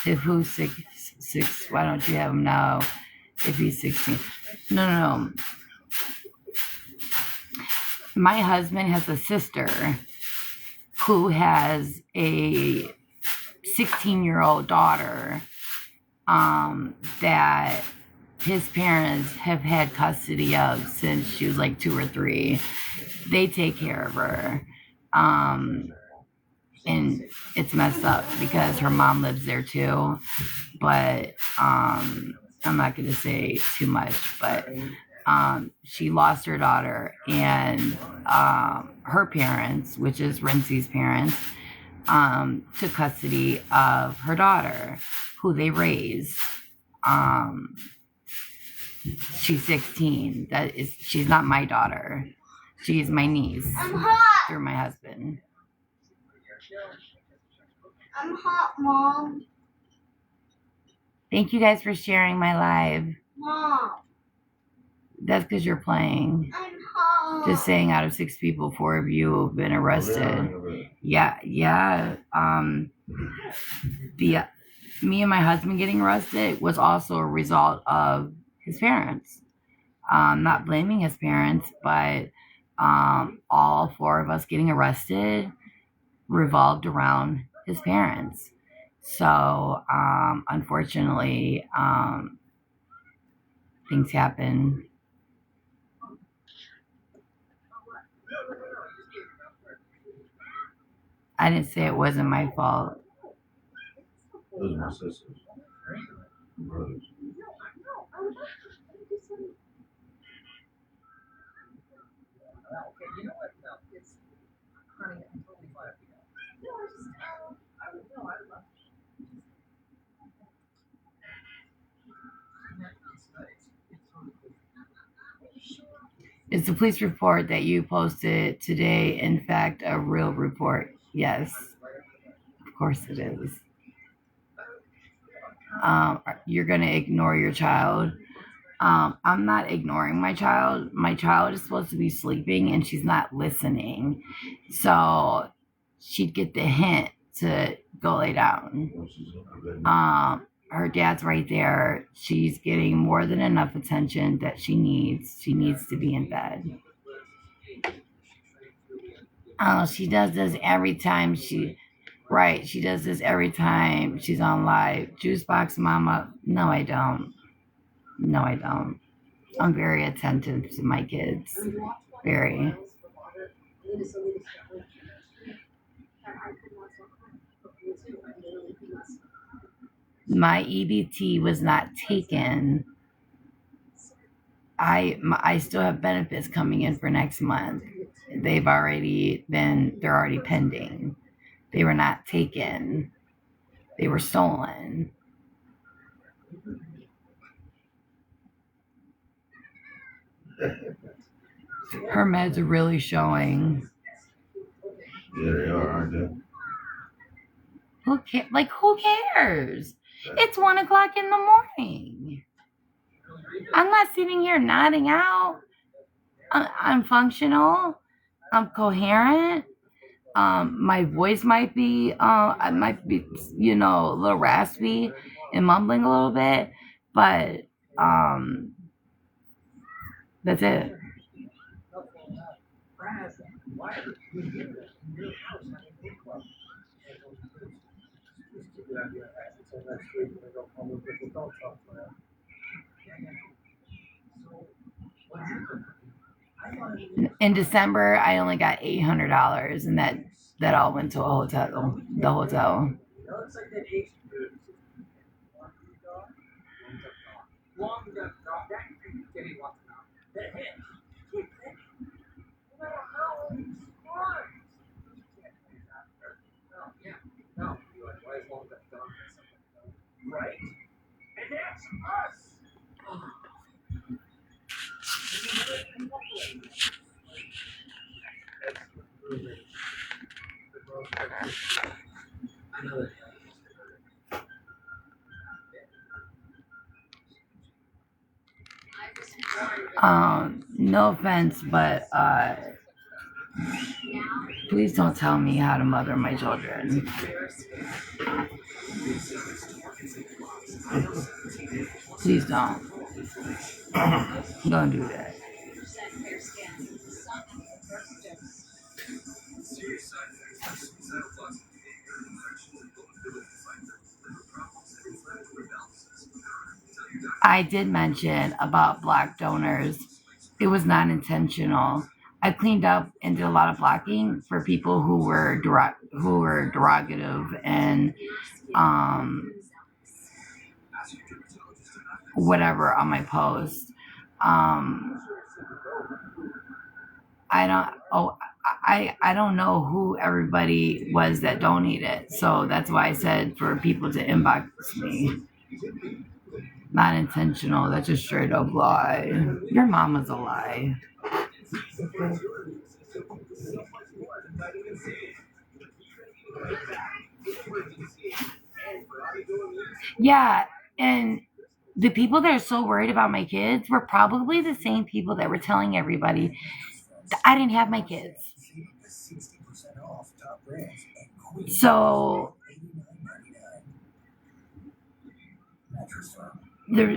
If who's six, why don't you have him now if he's 16? No. My husband has a sister who has a 16-year-old daughter that his parents have had custody of since she was like 2 or 3. They take care of her. And it's messed up because her mom lives there too. But I'm not going to say too much, but she lost her daughter, and her parents, which is Renzi's parents, took custody of her daughter, who they raised. She's 16. She's not my daughter. She's my niece I'm hot. through my husband. I'm hot, Mom. Thank you guys for sharing my live. Mom. That's because you're playing. I'm hot. Just saying, out of 6 people, 4 of you have been arrested. Yeah. Me and my husband getting arrested was also a result of his parents. Not blaming his parents, but all 4 of us getting arrested revolved around his parents. So unfortunately, things happen. I didn't say it wasn't my fault. Those are my sisters. Brothers. Is the police report that you posted today, in fact, a real report? Yes, of course it is. You're going to ignore your child. I'm not ignoring my child. My child is supposed to be sleeping and she's not listening. So she'd get the hint to go lay down. Her dad's right there. She's getting more than enough attention that she needs. She needs to be in bed. Oh, she does this every time she does this every time she's on live. Juice box mama. No, I don't. I'm very attentive to my kids. Very. My EBT was not taken. I still have benefits coming in for next month. They're already pending. They were not taken. They were stolen. Her meds are really showing. Yeah, they are, aren't they? Who cares? It's 1 o'clock in the morning. I'm not sitting here nodding out. I'm functional. I'm coherent. My voice might be, a little raspy and mumbling a little bit, but that's it. In December, I only got $800, and that all went to a hotel. The hotel. Right? And that's us. No offense, but please don't tell me how to mother my children. Please don't. Don't do that. I did mention about block donors. It was not intentional. I cleaned up and did a lot of blocking for people who were derogative and whatever on my post. I don't know who everybody was that donated, so that's why I said for people to inbox me. Not intentional. That's a straight up lie. Your mama's a lie. Yeah, and the people that are so worried about my kids were probably the same people that were telling everybody that I didn't have my kids. So there,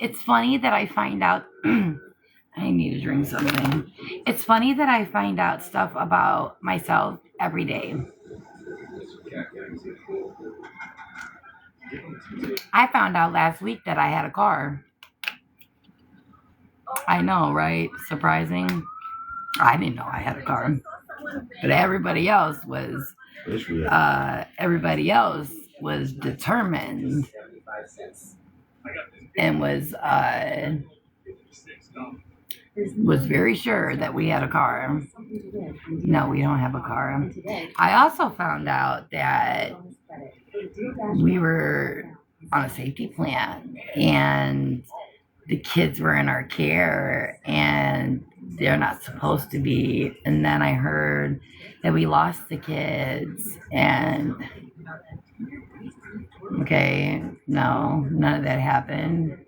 it's funny that I find out. I need to drink something. It's funny that I find out stuff about myself every day. I found out last week that I had a car. I know, right? Surprising. I didn't know I had a car, but everybody else was determined and was very sure that we had a car. No, we don't have a car. I also found out that we were on a safety plan and the kids were in our care and they're not supposed to be. And then I heard that we lost the kids and okay, no, none of that happened.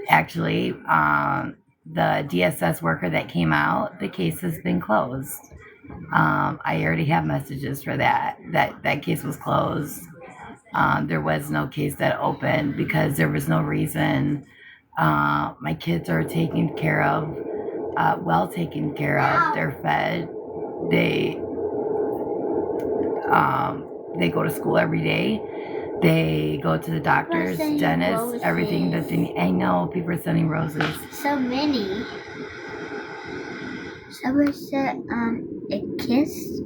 Actually, the DSS worker that came out, the case has been closed. I already have messages for that. That case was closed. There was no case that opened because there was no reason. My kids are taken care of, well taken care of. They're fed. They go to school every day. They go to the doctors, dentists, everything that they need. I know people are sending roses. So many. Someone said, a kiss,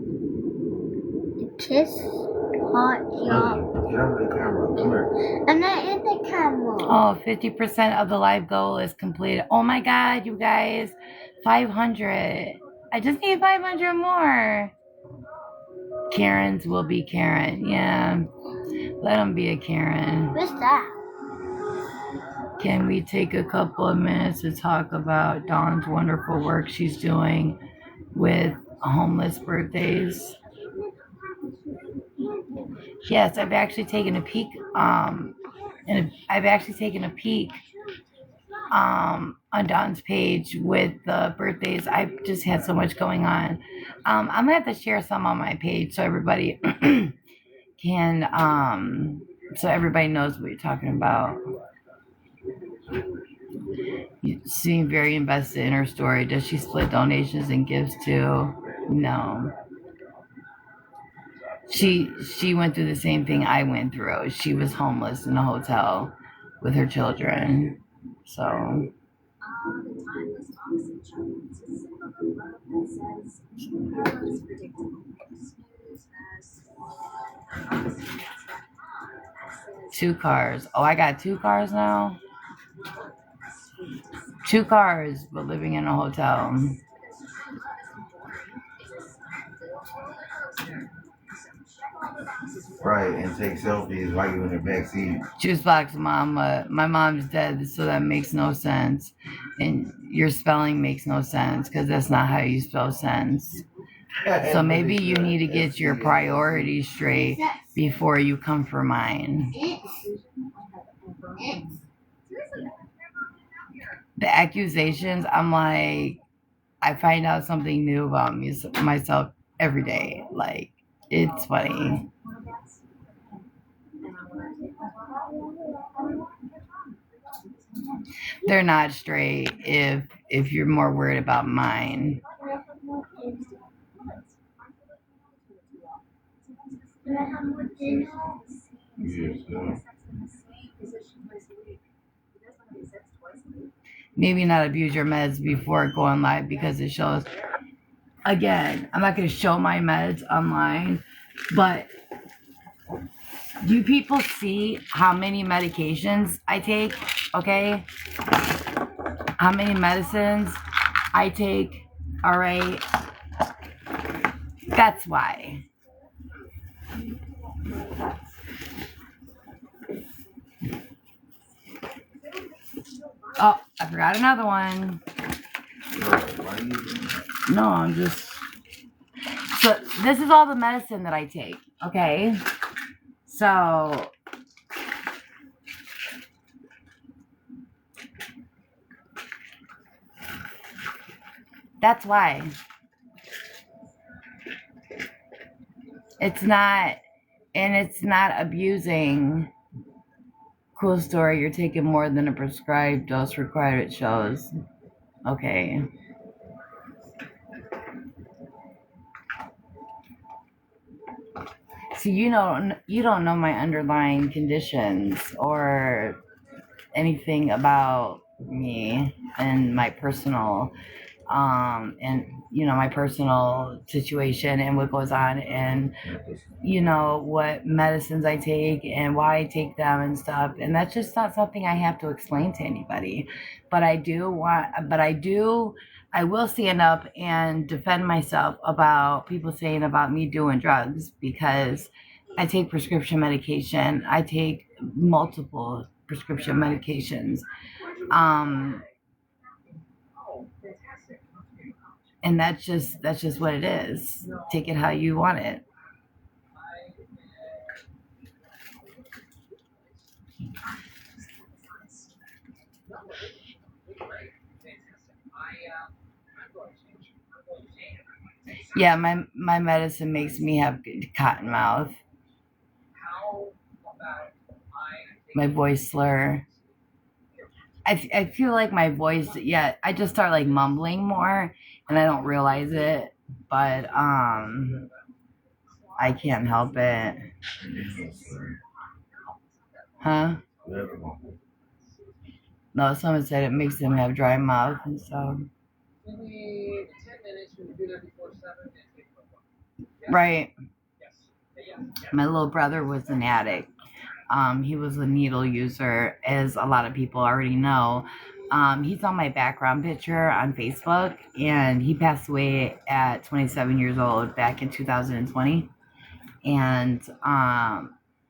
hot job. Get over the camera. Come here. I'm not in the camera. Oh, 50% of the live goal is completed. Oh my God, you guys, 500. I just need 500 more. Karens will be Karen. Yeah. Let them be a Karen. What's that? Can we take a couple of minutes to talk about Dawn's wonderful work she's doing with homeless birthdays? Yes, I've actually taken a peek. On Dawn's page with the birthdays. I've just had so much going on. I'm gonna have to share some on my page so everybody can so everybody knows what you're talking about. You seem very invested in her story. Does she split donations and gifts too? No. She went through the same thing I went through. She was homeless in a hotel with her children. So two cars. Oh, I got two cars now? Two cars, but living in a hotel. Right, and take selfies while you're in the back seat. Juice box mama. My mom's dead, so that makes no sense. And your spelling makes no sense because that's not how you spell sense. So maybe you need to get your priorities straight before you come for mine. The accusations, I'm like, I find out something new about myself every day. Like, it's funny. They're not straight if you're more worried about mine. Yes, Maybe not abuse your meds before going live because it shows. Again, I'm not going to show my meds online, but do you people see how many medications I take? Okay? How many medicines I take? All right? That's why. Oh, I forgot another one. No, I'm just. So this is all the medicine that I take. Okay. So that's why. It's not, and it's not abusing. Cool story, you're taking more than a prescribed dose required, it shows. Okay. So you don't know my underlying conditions or anything about me and my personal and my personal situation and what goes on and what medicines I take and why I take them and stuff. And that's just not something I have to explain to anybody. But I will stand up and defend myself about people saying about me doing drugs because I take prescription medication. I take multiple prescription medications. Um, and that's just what it is. Take it how you want it. Yeah, my medicine makes me have cotton mouth. My voice slur. I feel like my voice, yeah, I just start like mumbling more and I don't realize it, but I can't help it. Huh? No, someone said it makes them have dry mouth and stuff. Right. My little brother was an addict. He was a needle user, as a lot of people already know. He's on my background picture on Facebook, and he passed away at 27 years old back in 2020. And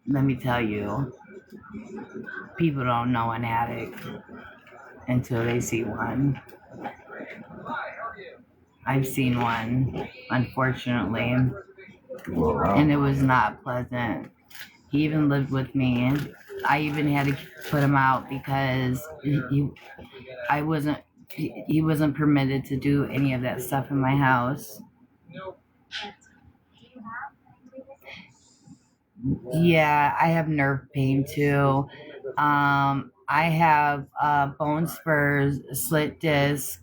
let me tell you, people don't know an addict until they see one. I've seen one, unfortunately, and it was not pleasant. He even lived with me. I even had to put him out because I wasn't he wasn't permitted to do any of that stuff in my house. Yeah, I have nerve pain too. I have bone spurs, slit disc,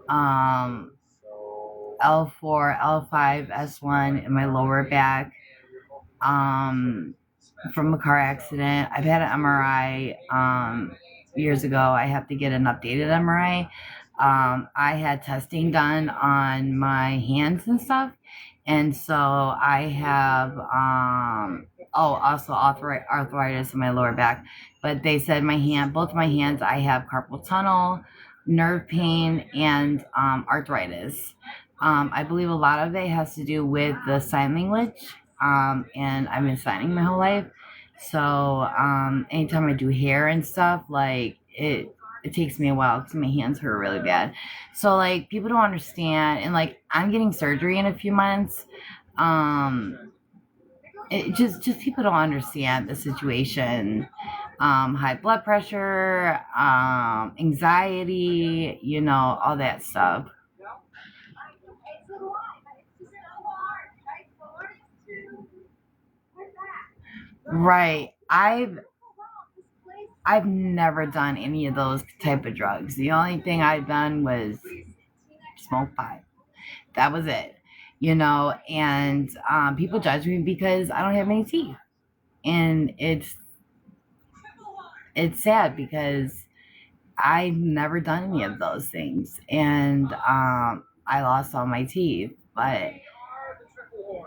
um, L4, L5, S1 in my lower back. Um, from a car accident. I've had an MRI years ago. I have to get an updated MRI. I had testing done on my hands and stuff. And so I have, also arthritis in my lower back. But they said both my hands, I have carpal tunnel, nerve pain, and arthritis. I believe a lot of it has to do with the sign language. And I've been signing my whole life. So anytime I do hair and stuff, like it takes me a while because my hands hurt really bad. So like people don't understand, and like I'm getting surgery in a few months. It just people don't understand the situation. High blood pressure, anxiety, all that stuff. Right. I've never done any of those type of drugs. The only thing I've done was smoke pot. That was it. And people judge me because I don't have any teeth. And it's sad because I've never done any of those things. And I lost all my teeth. But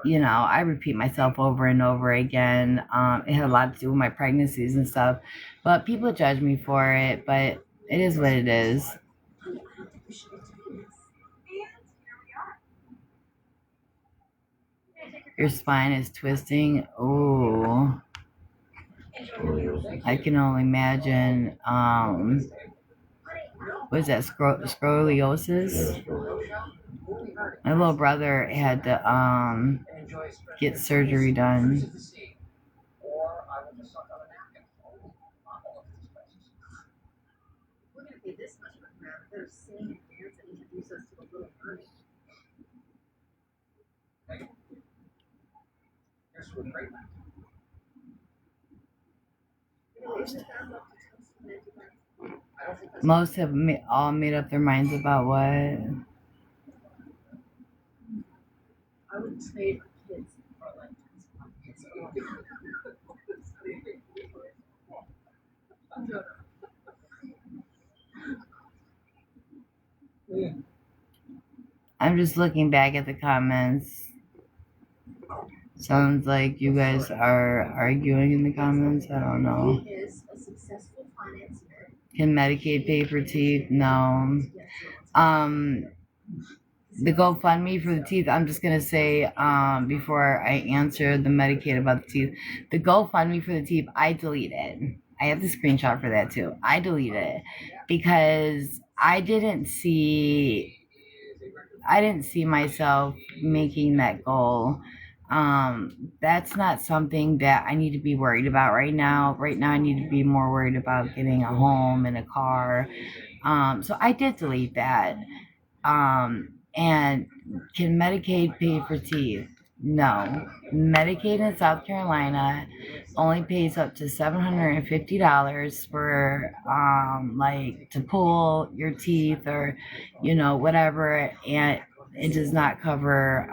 I repeat myself over and over again. It had a lot to do with my pregnancies and stuff, but people judge me for it. But it is what it is. Your spine is twisting. Oh, I can only imagine. what is that, scoliosis? My little brother had to get surgery done. Most have all made up their minds about what. I'm just looking back at the comments. Sounds like you guys are arguing in the comments. I don't know. Can Medicaid pay for teeth? No. The GoFundMe for the teeth, I'm just gonna say before I answer the Medicaid about the teeth, the GoFundMe for the teeth, I deleted. I have the screenshot for that too. I deleted it because I didn't see myself making that goal. That's not something that I need to be worried about right now. Right now, I need to be more worried about getting a home and a car. So I did delete that. And can Medicaid pay for teeth? No. Medicaid in South Carolina only pays up to $750 for like to pull your teeth or whatever, and it does not cover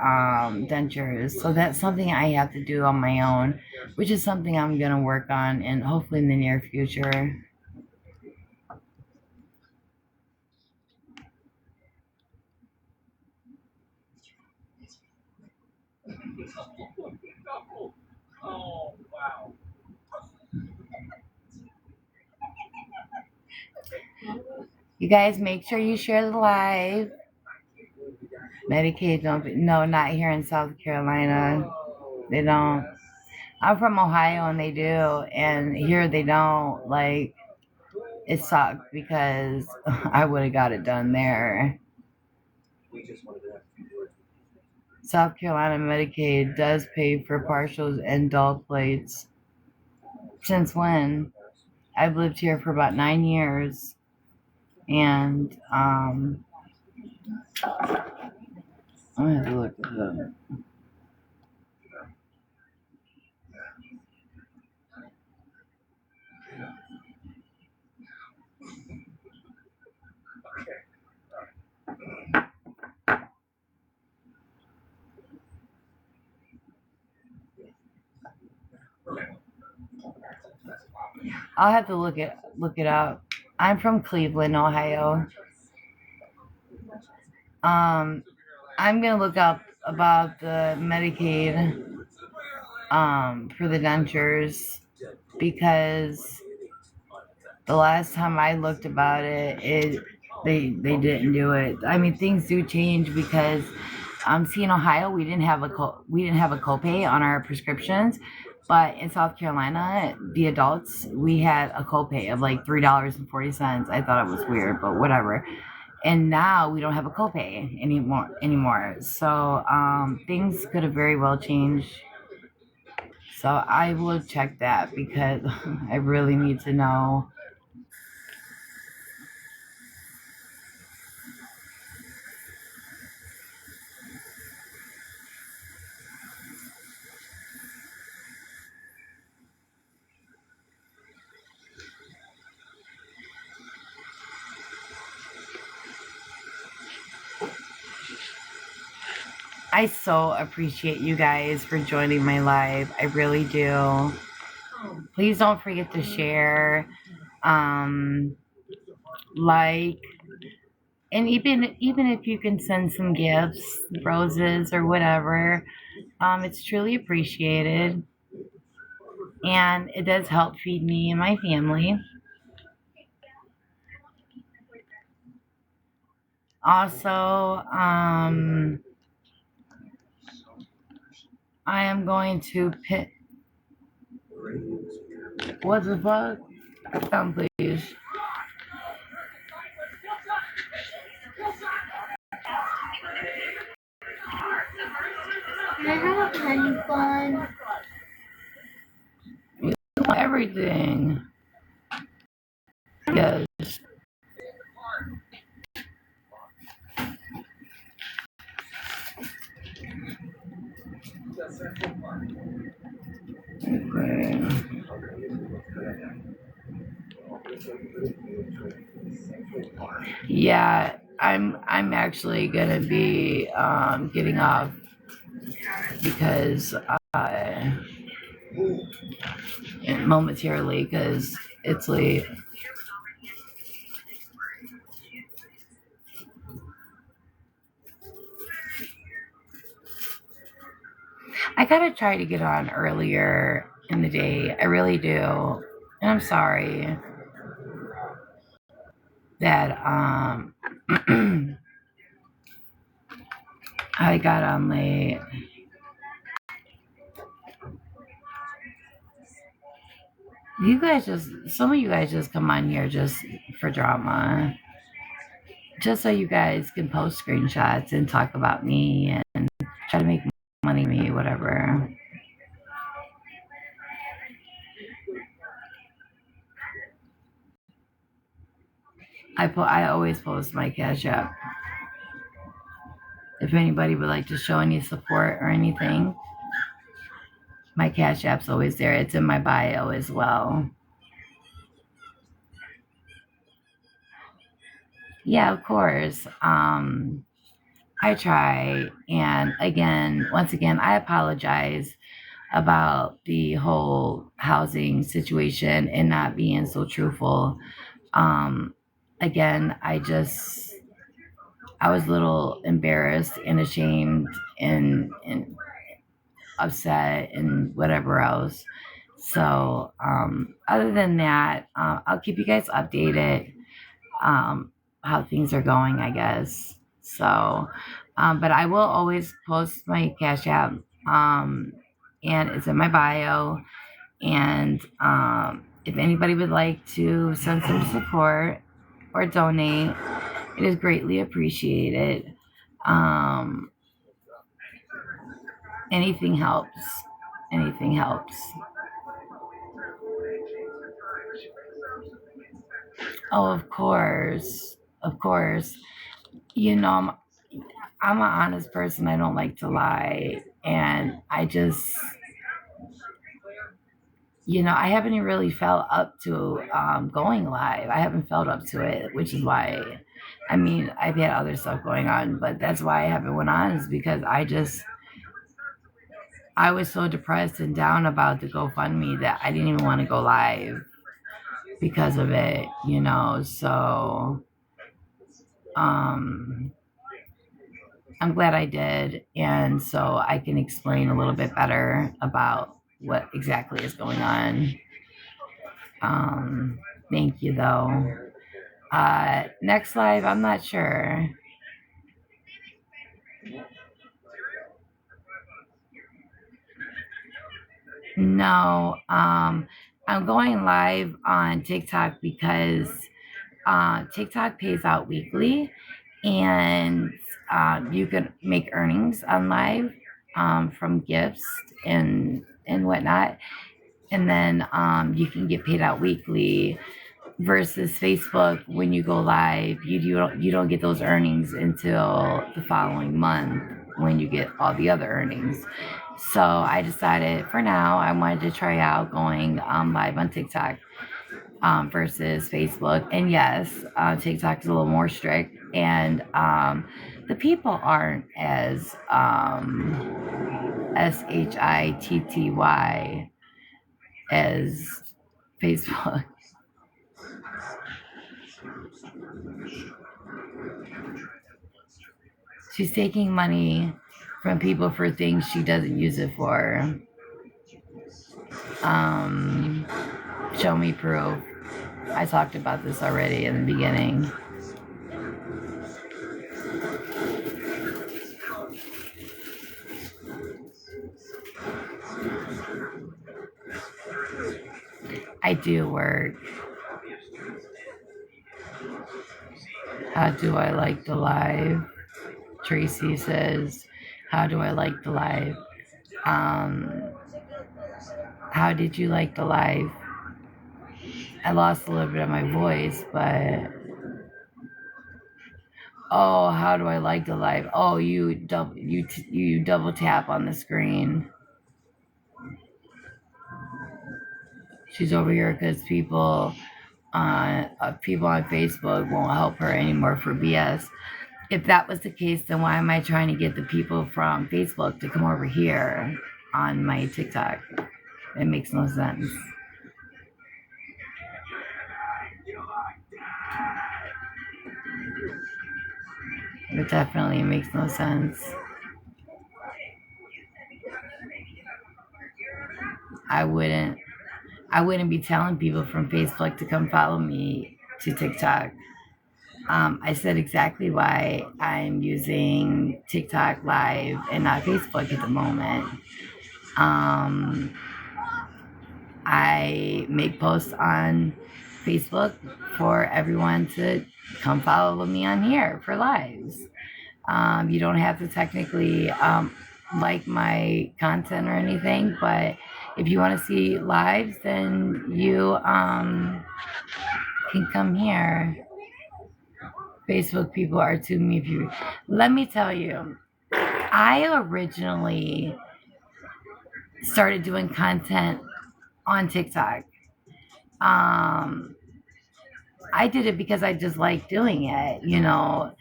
dentures. So that's something I have to do on my own, which is something I'm gonna work on and hopefully in the near future. You guys make sure you share the live. Medicaid no, not here in South Carolina. They don't. I'm from Ohio and they do, and here they don't. Like, it sucked because I would have got it done there. South Carolina Medicaid does pay for partials and dull plates. Since when? I've lived here for about 9 years, and I'm gonna have to look at them. I'll have to look it up. I'm from Cleveland, Ohio. I'm gonna look up about the Medicaid for the dentures because the last time I looked about it, they didn't do it. I mean, things do change because see, in Ohio we didn't have a copay on our prescriptions, but in South Carolina, the adults, we had a copay of like $3.40. I thought it was weird, but whatever. And now we don't have a copay anymore. So things could have very well changed. So I will check that because I really need to know. I so appreciate you guys for joining my live. I really do. Please don't forget to share, like, and even if you can send some gifts, roses or whatever, it's truly appreciated, and it does help feed me and my family. Also, I am going to pit. What the fuck? Come please. thing. Yes. Okay. Yeah, I'm actually gonna be getting off because momentarily because it's late. I gotta try to get on earlier in the day. I really do. And I'm sorry that I got on late. Some of you guys just come on here just for drama. Just so you guys can post screenshots and talk about me and try to make money from me, whatever. I always post my Cash App. If anybody would like to show any support or anything, my Cash App's always there. It's in my bio as well. Yeah, of course. I try. And once again, I apologize about the whole housing situation and not being so truthful. Again, I was a little embarrassed and ashamed and upset and whatever else. So, other than that, I'll keep you guys updated how things are going, I guess. So, but I will always post my Cash App, and it's in my bio. And if anybody would like to send some support or donate, it is greatly appreciated. Anything helps. Anything helps. Oh, of course. Of course. You know, I'm an honest person. I don't like to lie. And I haven't really felt up to going live. I haven't felt up to it, which is why, I've had other stuff going on, but that's why I haven't went on, is because I was so depressed and down about the GoFundMe that I didn't even want to go live because of it, so I'm glad I did, and so I can explain a little bit better about what exactly is going on. Thank you, though. Next live, I'm not sure. No, I'm going live on TikTok because TikTok pays out weekly, and you can make earnings on live from gifts and whatnot, and then you can get paid out weekly. Versus Facebook, when you go live, you don't get those earnings until the following month when you get all the other earnings. So I decided for now I wanted to try out going live on TikTok versus Facebook. And yes, TikTok is a little more strict, and the people aren't as SHITTY as Facebook. She's taking money from people for things she doesn't use it for. Show me proof. I talked about this already in the beginning. I do work. How do I like the live? Tracy says, how do I like the live? How did you like the live? I lost a little bit of my voice, but oh, how do I like the live? Oh, you double tap on the screen. She's over here because people on Facebook won't help her anymore for BS. If that was the case, then why am I trying to get the people from Facebook to come over here on my TikTok? It makes no sense. It definitely makes no sense. I wouldn't be telling people from Facebook to come follow me to TikTok. I said exactly why I'm using TikTok Live and not Facebook at the moment. I make posts on Facebook for everyone to come follow me on here for lives. You don't have to technically like my content or anything, but if you want to see lives, then you can come here. Facebook people are too mean. Let me tell you, I originally started doing content on TikTok. I did it because I just like doing it, you know.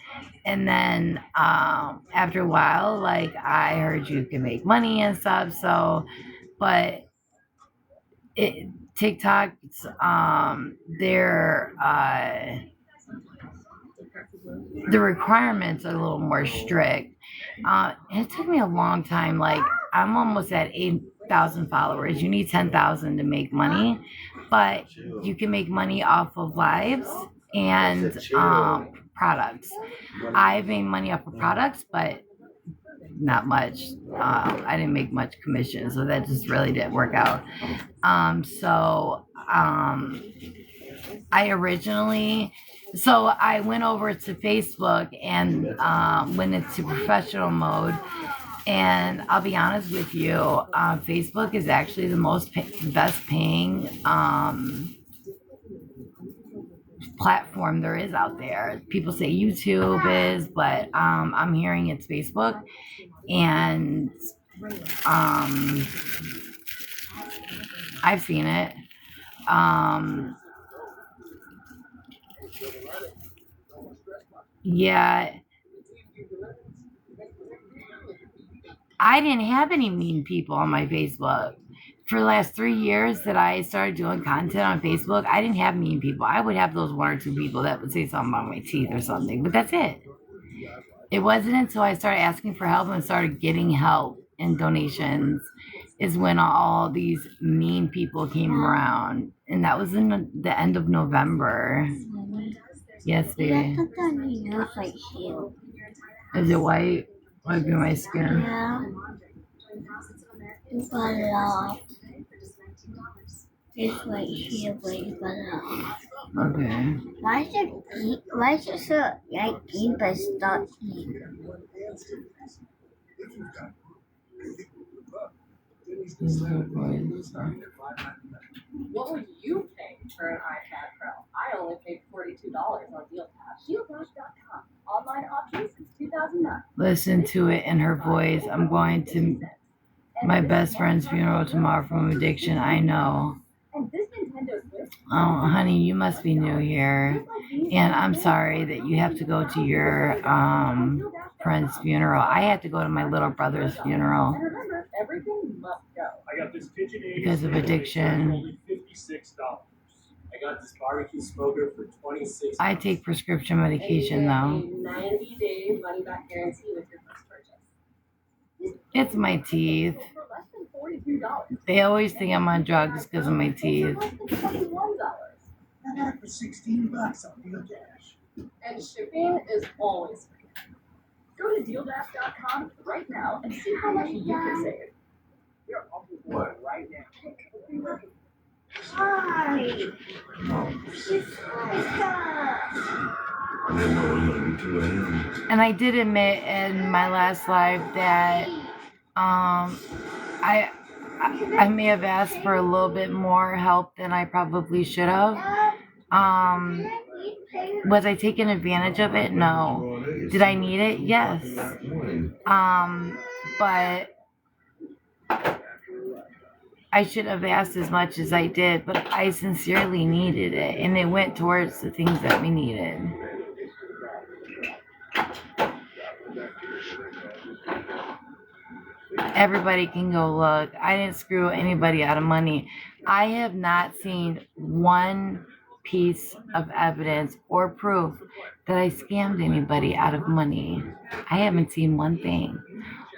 And then after a while, like I heard you can make money and stuff. So, but TikTok's their the requirements are a little more strict. It took me a long time. Like I'm almost at 8,000 followers. You need 10,000 to make money, but you can make money off of lives and products. I've made money off of products, but not much. I didn't make much commission, so that just really didn't work out. I originally, so I went over to Facebook and went into professional mode. And I'll be honest with you, Facebook is actually the best paying platform there is out there. People say YouTube is, but I'm hearing it's Facebook. And I've seen it. Yeah, I didn't have any mean people on my Facebook. For the last 3 years that I started doing content on Facebook, I didn't have mean people. I would have those one or two people that would say something about my teeth or something, but that's it. It wasn't until I started asking for help and started getting help and donations is when all these mean people came around. And that was in the end of November. Yes, baby. Is it white? Might be my skin. Yeah. You got it off. It's right here, but you got it off. Okay. Why is it so like deep but it's not deep? What would you pay for an iPad Pro? I only paid $42 on DealDash. DealDash.com. Online options since 2009. Listen to it in her voice. I'm going to my best friend's funeral tomorrow from addiction. I know. And this Nintendo Switch. Oh, honey, you must be new here. And I'm sorry that you have to go to your friend's funeral. I had to go to my little brother's funeral And remember, everything must go. I got this KitchenAid because of addiction. only $56. I got this barbecue smoker for $26. I take prescription medication though. A 90-day money-back guarantee with your first purchase. It's my teeth. For less than $42. They always think I'm on drugs because of my teeth. For less than $21. I got it for $16 on DealDash. And shipping is always free. Go to DealDash.com right now and see how much you can save. Your offer What? right now. Hi. I didn't know it was gonna be 2 a.m. And I did admit in my last live that I I may have asked for a little bit more help than I probably should have. Was I taking advantage of it? No. Did I need it? Yes. But I should have asked as much as I did, but I sincerely needed it, and it went towards the things that we needed. Everybody can go look. I didn't screw anybody out of money. I have not seen one piece of evidence or proof that I scammed anybody out of money. I haven't seen one thing.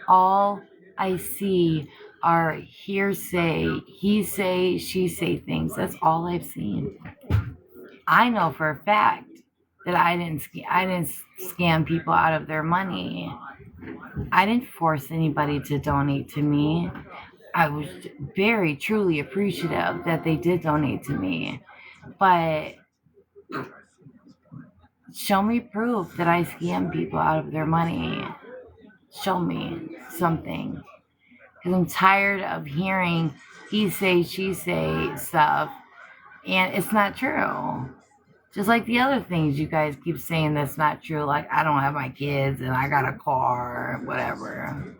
All I see are hearsay, he say, she say things. That's all I've seen. I know for a fact that I didn't scam people out of their money. I didn't force anybody to donate to me. I was very truly appreciative that they did donate to me. But show me proof that I scam people out of their money. Show me something. Because I'm tired of hearing he say, she say stuff. And it's not true. Just like the other things you guys keep saying that's not true. Like, I don't have my kids and I got a car, whatever.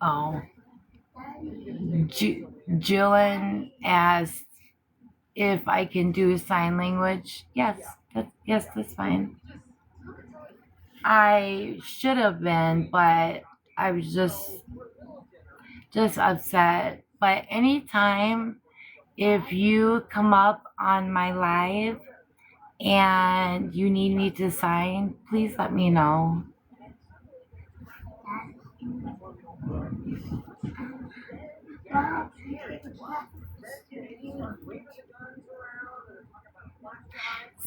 Oh. Jillian asked if I can do sign language. Yes, that's fine. I should have been, but I was just upset. But anytime if you come up on my live and you need me to sign, please let me know.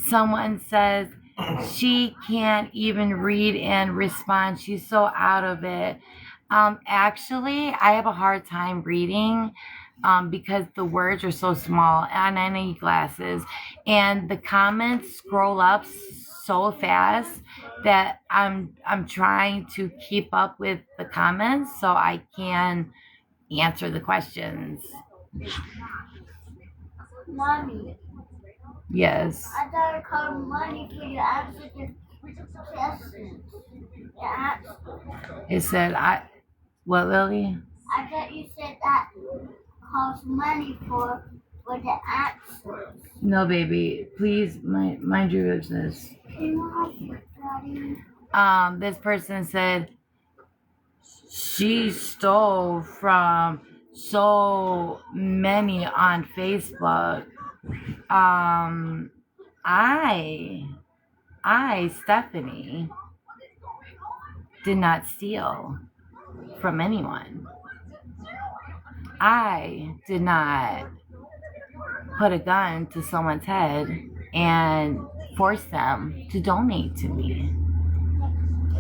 Someone says she can't even read and respond. She's so out of it. Actually, I have a hard time reading because the words are so small and I need glasses. And the comments scroll up so fast that I'm trying to keep up with the comments so I can answer the questions. Mommy, Yes. I thought I called money for your accident questions. Your accident. It said what, Lily? I thought you said that costs money for the accident. No, baby. Please mind your business. This person said she stole from so many on Facebook. I, Stephanie, did not steal from anyone. I did not put a gun to someone's head and force them to donate to me.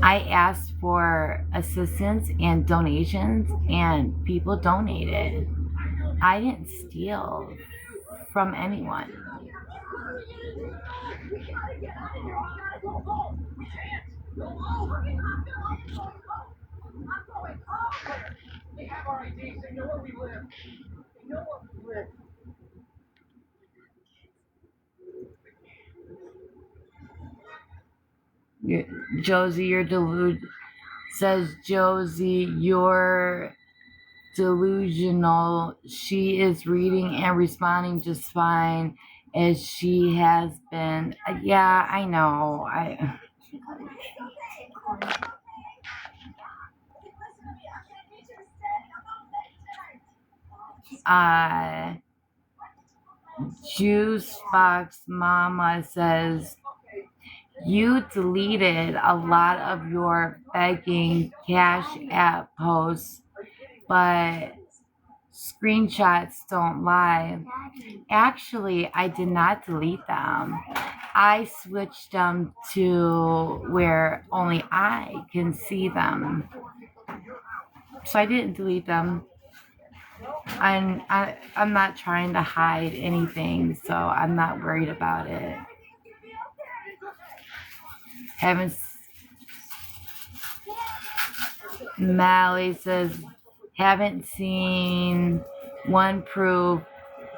I asked for assistance and donations, and people donated. I didn't steal from anyone. Josie, you're says Josie, you're delusional. She is reading and responding just fine as she has been. Yeah, I know. Juice Box Mama says you deleted a lot of your begging Cash App posts, but screenshots don't lie. Actually, I did not delete them. I switched them to where only I can see them. So I didn't delete them. I'm not trying to hide anything, so I'm not worried about it. Haven't Mally says haven't seen one proof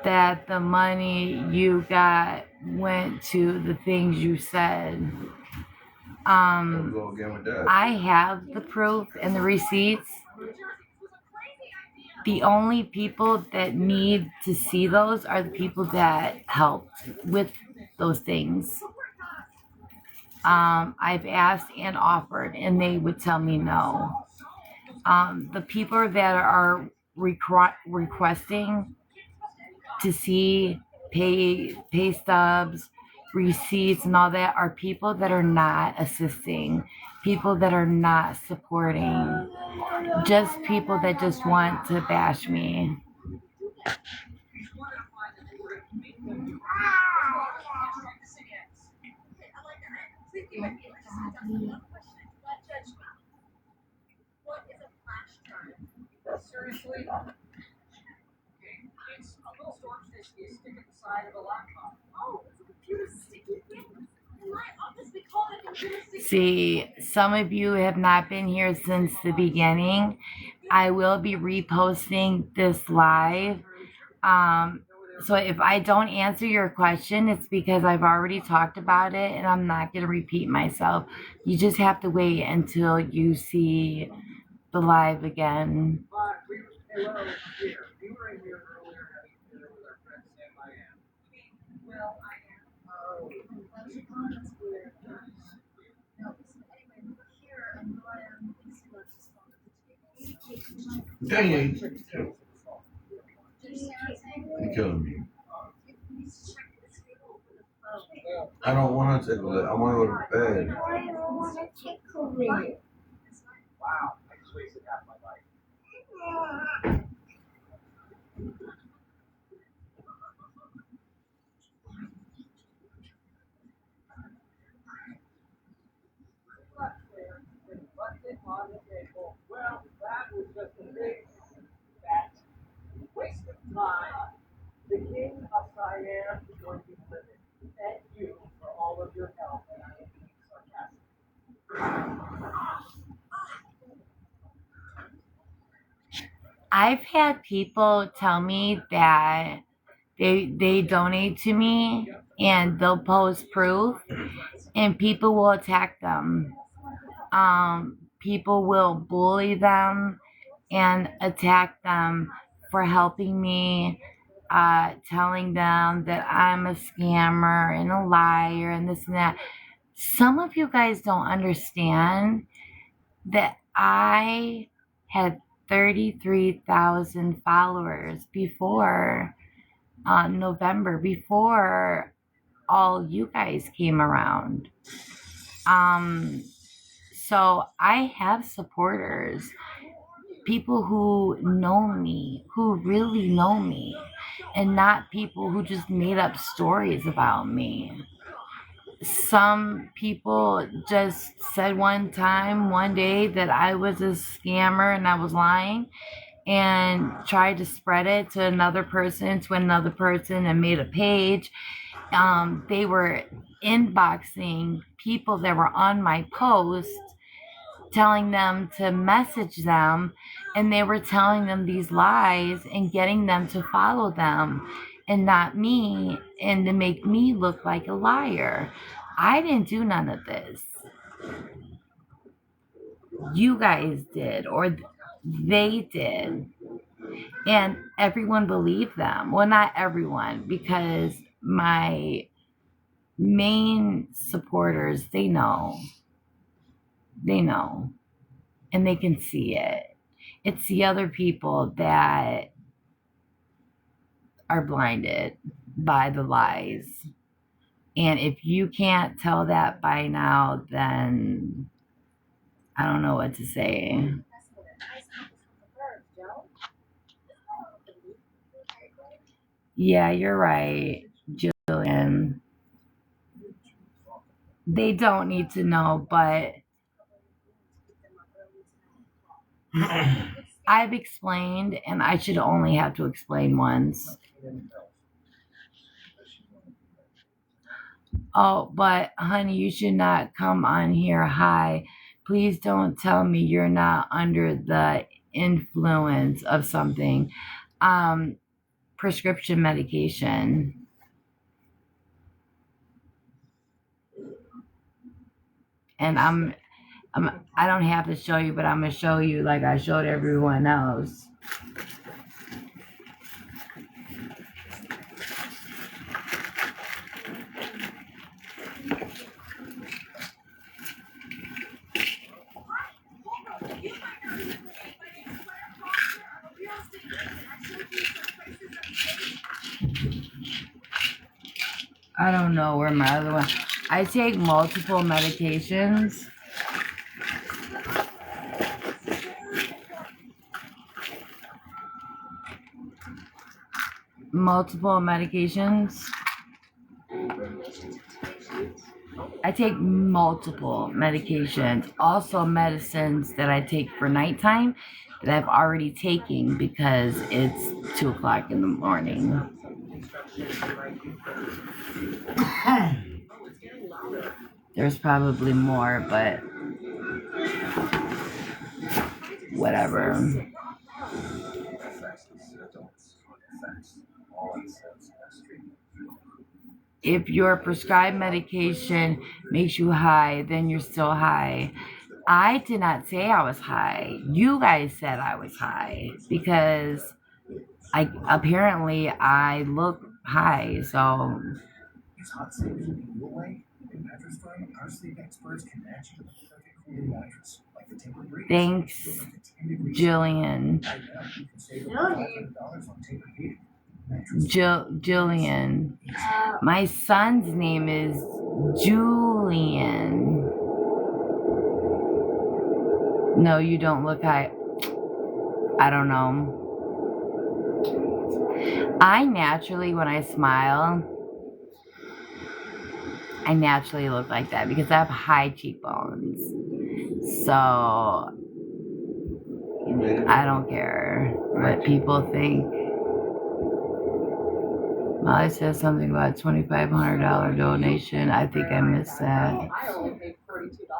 that the money you got went to the things you said. Go again with that. I have the proof and the receipts. The only people that need to see those are the people that helped with those things. I've asked and offered, and they would tell me no. The people that are requesting to see pay stubs, receipts, and all that are people that are not assisting, people that are not supporting, just people that just want to bash me. Seriously? It's a little storage dish you stick at the side of a laptop. Oh, it's a computer sticky thing. In my office, we call it a computer sticky. See, some of you have not been here since the beginning. I will be reposting this live. So if I don't answer your question, it's because I've already talked about it and I'm not going to repeat myself. You just have to wait until you see the live again. But we were in here. We were in here earlier having dinner with our friend Sam Miami. Well, I am. Oh, that's weird. No, so anyway, we were here and Ryan thinks he left his phone at the table. Dang it. Did you see what I'm saying? You're killing me. He needs to check the table for the phone. I don't want to tickle it. I want to go to bed. I don't want to tickle it. Wow, I just wasted half my life. On the table. Well, that was just a big fat waste of time. The king of Siam is going to be living. Thank you for all of your help, and I am being sarcastic. I've had people tell me that they donate to me and they'll post proof and people will attack them. People will bully them and attack them for helping me, telling them that I'm a scammer and a liar and this and that. Some of you guys don't understand that I had 33,000 followers before November, before all you guys came around. So I have supporters, people who know me, who really know me, and not people who just made up stories about me. Some people just said one day, that I was a scammer and I was lying and tried to spread it to another person, and made a page. They were inboxing people that were on my post, telling them to message them, and they were telling them these lies and getting them to follow them and not me, and to make me look like a liar. I didn't do none of this. You guys did, or they did. And everyone believed them. Well, not everyone, because my main supporters, they know. They know. And they can see it. It's the other people that are blinded by the lies. And if you can't tell that by now, then I don't know what to say. Yeah, you're right, Julian. They don't need to know, but I've explained, and I should only have to explain once. Oh, but honey, you should not come on here high. Please don't tell me you're not under the influence of something. Prescription medication. And I don't have to show you, but I'm gonna show you like I showed everyone else. I don't know where my other one. I take multiple medications. Multiple medications. I take multiple medications, also medicines that I take for nighttime that I've already taken because it's 2 o'clock in the morning. There's probably more, but whatever. If your prescribed medication makes you high, then you're still high. I did not say I was high. You guys said I was high because I look high. So Is hot sleep your way? In Mattress Firm, our sleep experts can match you to the perfect cooling mattress, like the Tempered Breeze. thanks, Jillian. Right now, you can save over $500 on Tempered Heating. Jillian. My son's name is Julian. No, you don't look high. I don't know. I naturally, when I smile, I naturally look like that because I have high cheekbones. So I don't care what people think. Molly says something about $2,500 donation. I think I missed that.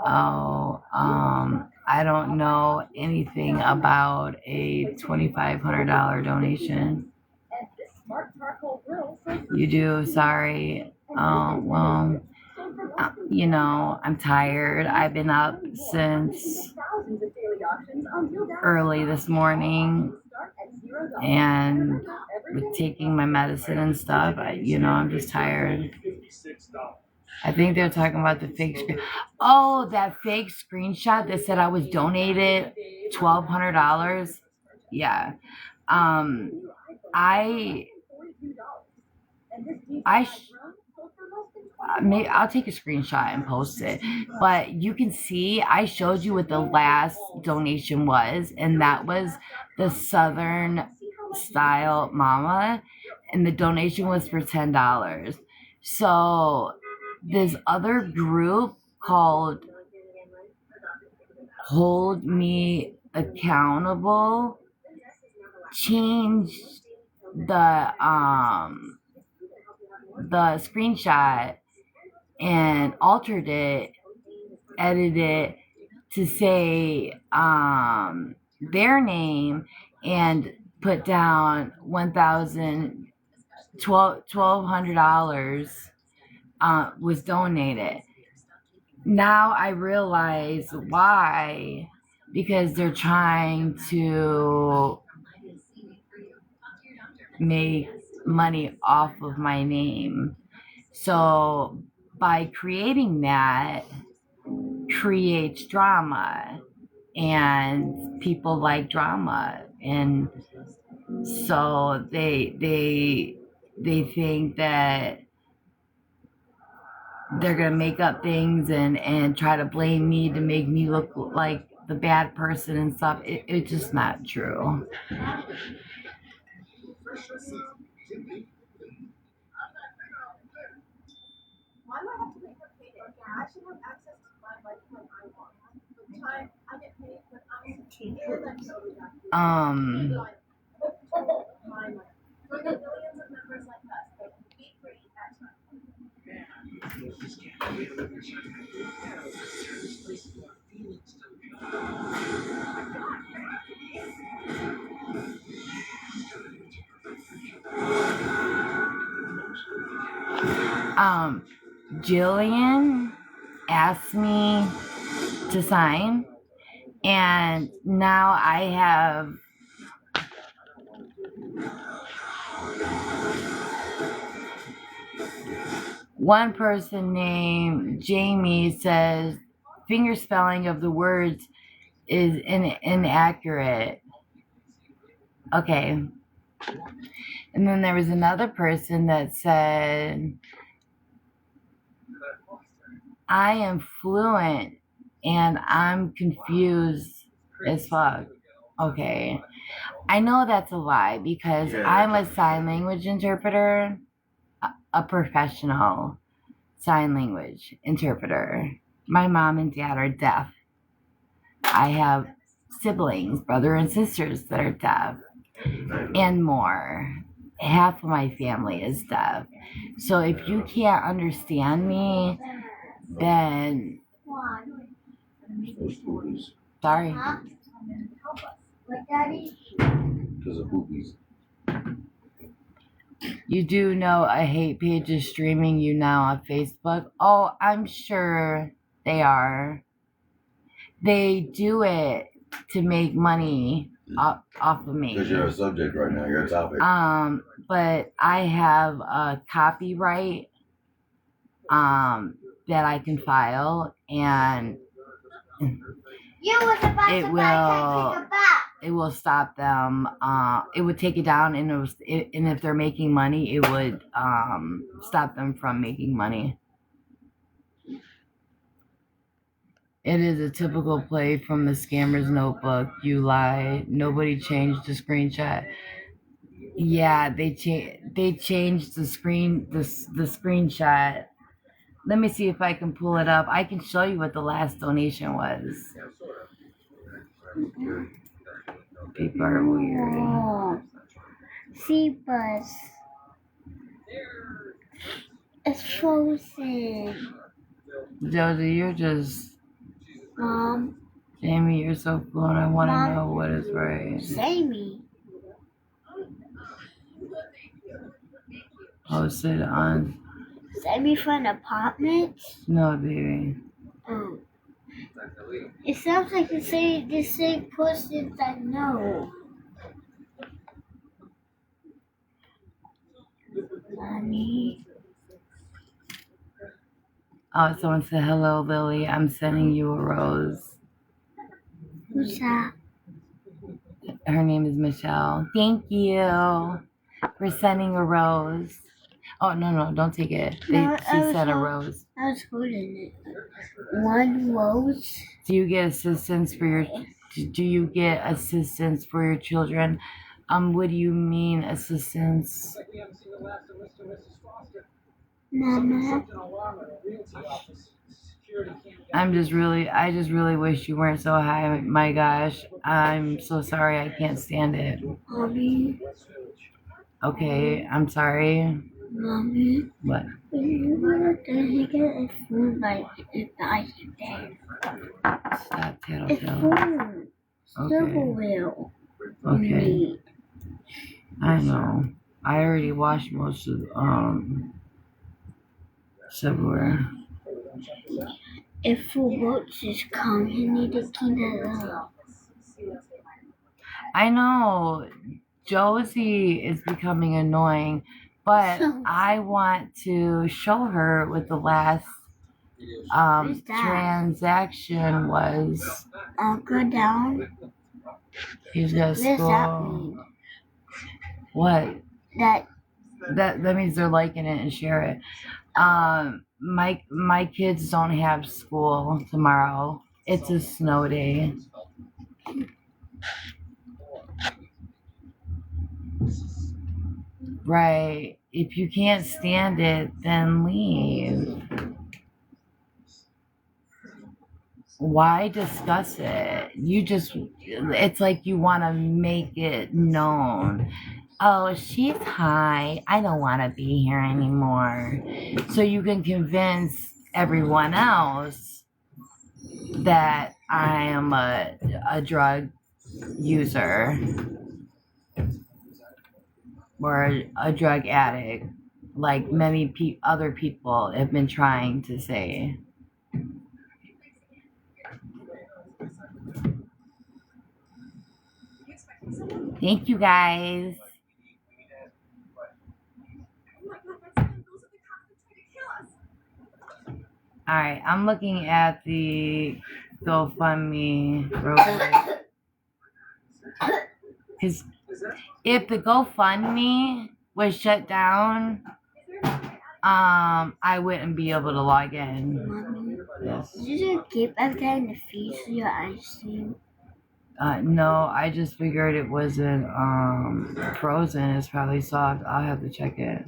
Oh, I don't know anything about a $2,500 donation. You do? Sorry. Well, you know, I'm tired. I've been up since early this morning and with taking my medicine and stuff. I'm just tired. I think they're talking about the fake screen. Oh, that fake screenshot that said I was donated $1,200. Yeah. I'll take a screenshot and post it. But you can see I showed you what the last donation was, and that was the Southern Style Mama, and the donation was for $10. So this other group called Hold Me Accountable changed the screenshot and altered it, edited it to say their name and put down $1,200 was donated. Now I realize why, because they're trying to make money off of my name. So by creating that creates drama, and people like drama, and so they think that they're gonna make up things and try to blame me to make me look like the bad person and stuff. It's just not true. I should have access to my life when I want. With time, I get paid when I'm sick. And I'm so happy. My money. For the millions of members like us that can be free at time. Jillian asked me to sign, and now I have one person named Jamie says finger spelling of the words is inaccurate. Okay. And then there was another person that said, I am fluent and I'm confused as fuck. Okay. I know that's a lie because I'm a sign language interpreter, a professional sign language interpreter. My mom and dad are deaf. I have siblings, brother and sisters that are deaf, and more. Half of my family is deaf. So if you can't understand me, then sorry. What, Daddy? Because of boobies. You do know a hate page is streaming you now on Facebook? Oh, I'm sure they are. They do it to make money off of me. Because you're a subject right now. You're a topic. But I have a copyright that I can file, and it will stop them. It would take it down, and and if they're making money, it would stop them from making money. It is a typical play from the scammer's notebook. You lie. Nobody changed the screenshot. Yeah, they changed the screenshot. Let me see if I can pull it up. I can show you what the last donation was. People are weird. Oh, Seabus. It's frozen. Josie, you're just... Mom. Jamie, you're so cool, and I want to Mom. know what is right. Sammy. Post it on... Sammy from the apartment? No, baby. Oh. It sounds like the same person I know. Mommy. Oh, someone said, hello, Lily. I'm sending you a rose. Who's that? Her name is Michelle. Thank you for sending a rose. Oh, no, don't take it. She sent a rose. I was holding it. One rose? Do you get assistance for your children? What do you mean assistance? Mama. I just really wish you weren't so high. My gosh, I'm so sorry. I can't stand it. Mommy. Okay, I'm sorry. Mommy. What? You want to get a food like if I can. Stop, It's tattletale. food. Okay. Silverware. Okay. I know. I already washed most of silverware. If food roaches come, you need to clean it up. I know Josie is becoming annoying, but I want to show her what the last transaction was. I'll go down. He's got What does that school. mean? What? That That means they're liking it and share it. My kids don't have school tomorrow. It's a snow day. Right. If you can't stand it, then leave. Why discuss it? It's like you want to make it known. Oh, she's high. I don't want to be here anymore. So you can convince everyone else that I am a drug user or a drug addict, like many other people have been trying to say. Thank you guys. All right, I'm looking at the GoFundMe real quick. Because if the GoFundMe was shut down, I wouldn't be able to log in. Mommy, Yes. did you keep everything to freeze your ice cream? No, I just figured it wasn't frozen. It's probably soft. I'll have to check it.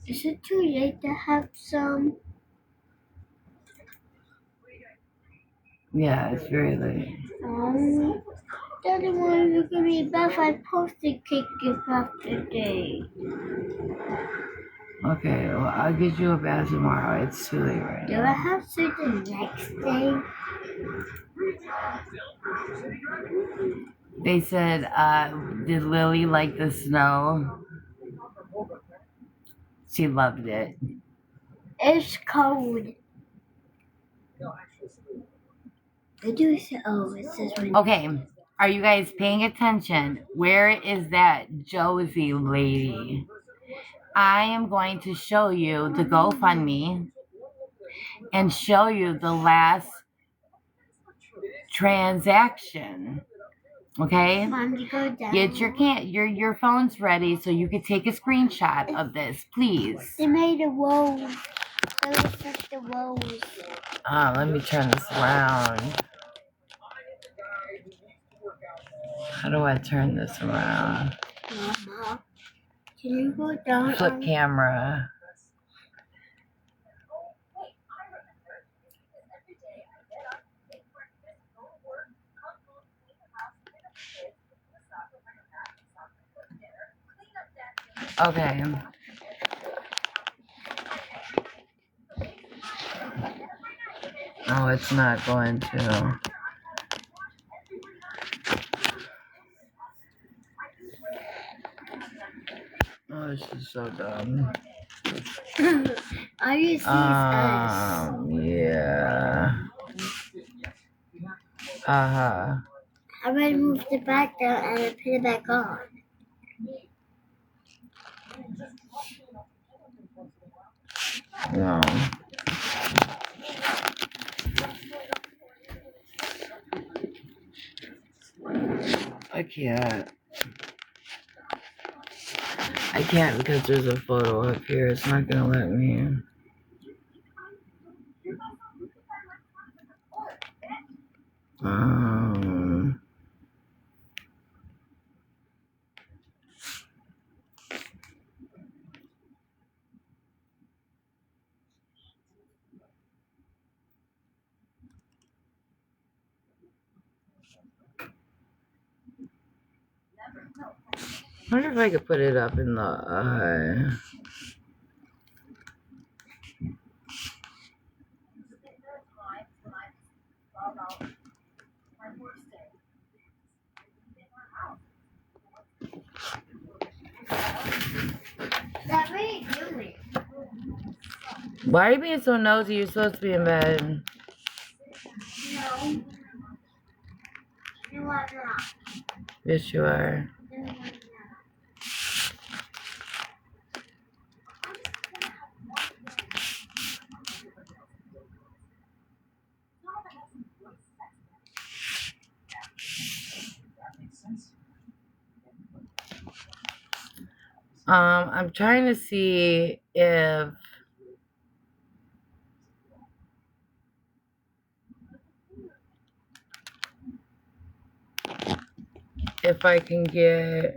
Is it too late to have some? Yeah, it's very late. Daddy wanted to give me a birthday birthday cake gift today. Okay, well, I'll get you a bath tomorrow. It's too late right Do I now. have to the next day? They said, did Lily like the snow? She loved it. It's cold. I do say, oh, it says when. Okay, are you guys paying attention? Where is that Josie lady? I am going to show you the GoFundMe and show you the last transaction. Okay? Mom, you go down. Get your phones ready so you can take a screenshot of this, please. They made a rose. So it's just the rose. Let me turn this around. How do I turn this around? Mama, can you go down? Flip camera. Okay. Oh, it's not going to. Oh, this is so dumb. All you see is us. Yeah. Uh-huh. I'm going to move the back down and then put it back on. No. I can't. I can't because there's a photo up here. It's not gonna let me. I wonder if I could put it up in the That way you do it. Why are you being so nosy? You're supposed to be in bed. No. You are not. Yes, you are. You are not. I'm trying to see if I can get.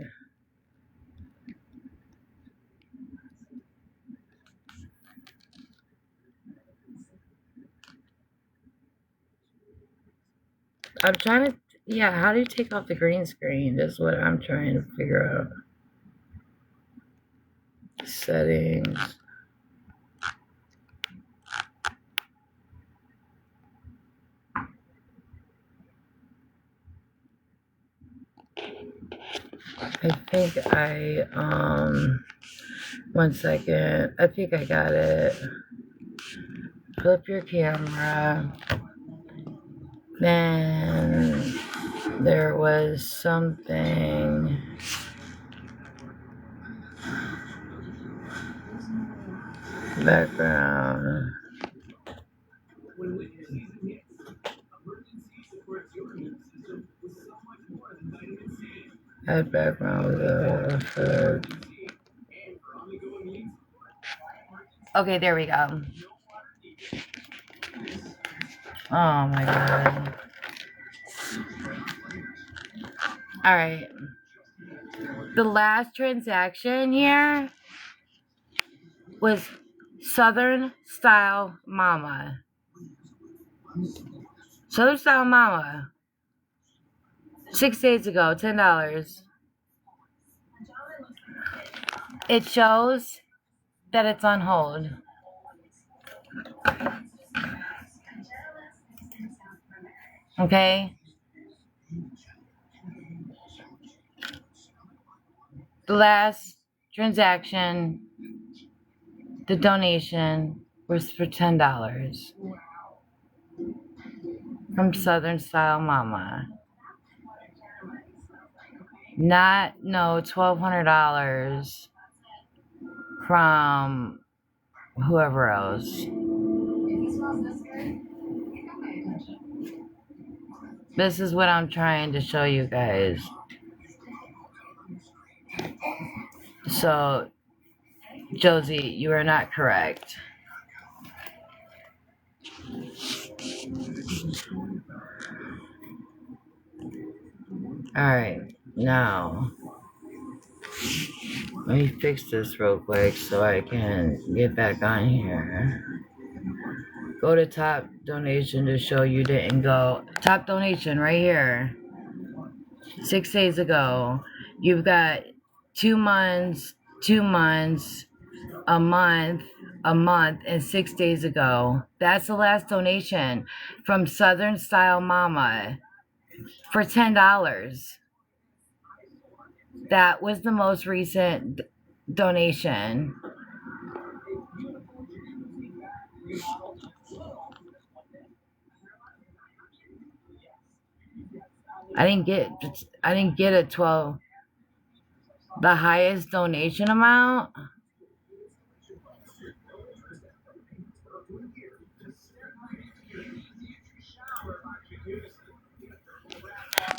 I'm trying to. Yeah, how do you take off the green screen? That's what I'm trying to figure out. Settings. I think one second. I think I got it. Flip your camera. Then there was something. Background. Add background with a. Okay, there we go. Oh my god. Alright. The last transaction here was Southern Style Mama. Southern Style Mama. 6 days ago, $10. It shows that it's on hold. Okay? The last transaction, the donation, was for $10 from Southern Style Mama. $1,200 from whoever else. This is what I'm trying to show you guys. So, Josie, you are not correct. Alright, now let me fix this real quick so I can get back on here. Go to top donation to show you didn't go. Top donation right here. 6 days ago. You've got 2 months, a month, and 6 days ago. That's the last donation from Southern Style Mama for $10. That was the most recent donation. I didn't get a 12. The highest donation amount.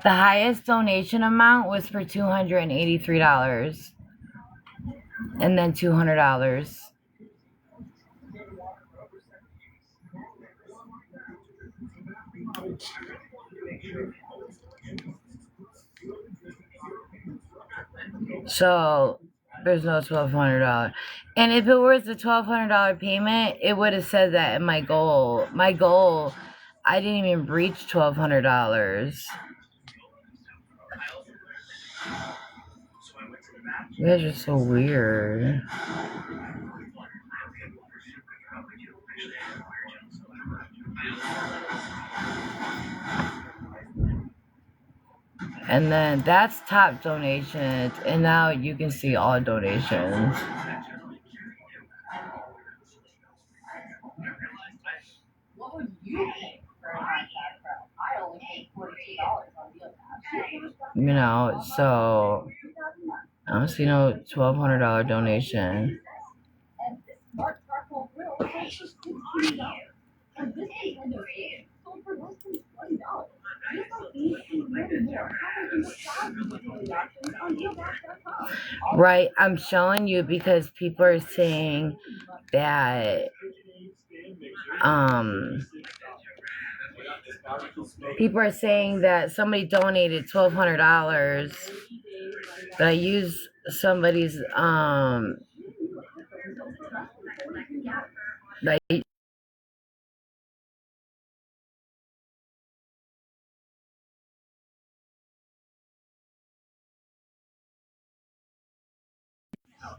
The highest donation amount was for $283, and then $200. So there's no $1,200. And if it was a $1,200 payment, it would have said that in my goal. My goal, I didn't even reach $1,200. You guys are so weird. And then that's top donations, and now you can see all donations. What would you pay for an iPad Pro? I only paid $42 on deal tab. You know, so I don't see no $1,200 donation. And this smart charcoal grill sold for $15. And this Nintendo Switch sold for less than $20. Just like these and many more, have over thousands of daily options on dealbox.com. Right, I'm showing you because people are saying that somebody donated $1,200, but I used somebody's like Okay.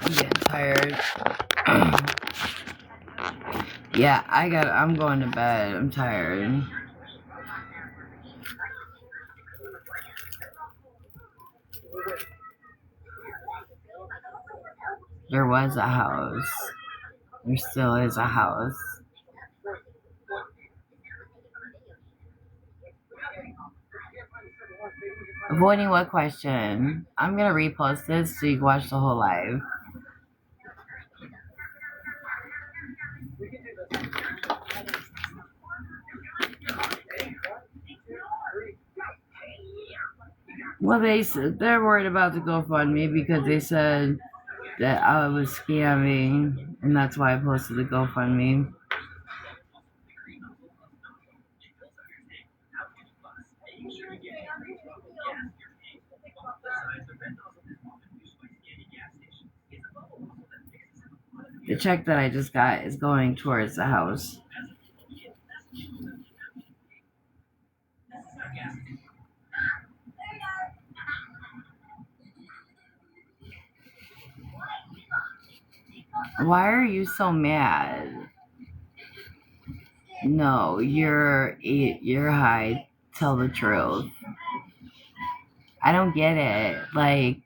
I'm getting tired. Yeah, I'm going to bed. I'm tired. There was a house. There still is a house. Avoiding what question? I'm gonna repost this so you can watch the whole live. Well, they're worried about the GoFundMe because they said that I was scamming, and that's why I posted the GoFundMe. The check that I just got is going towards the house. Why are you so mad? No, you're high. Tell the truth. I don't get it. Like,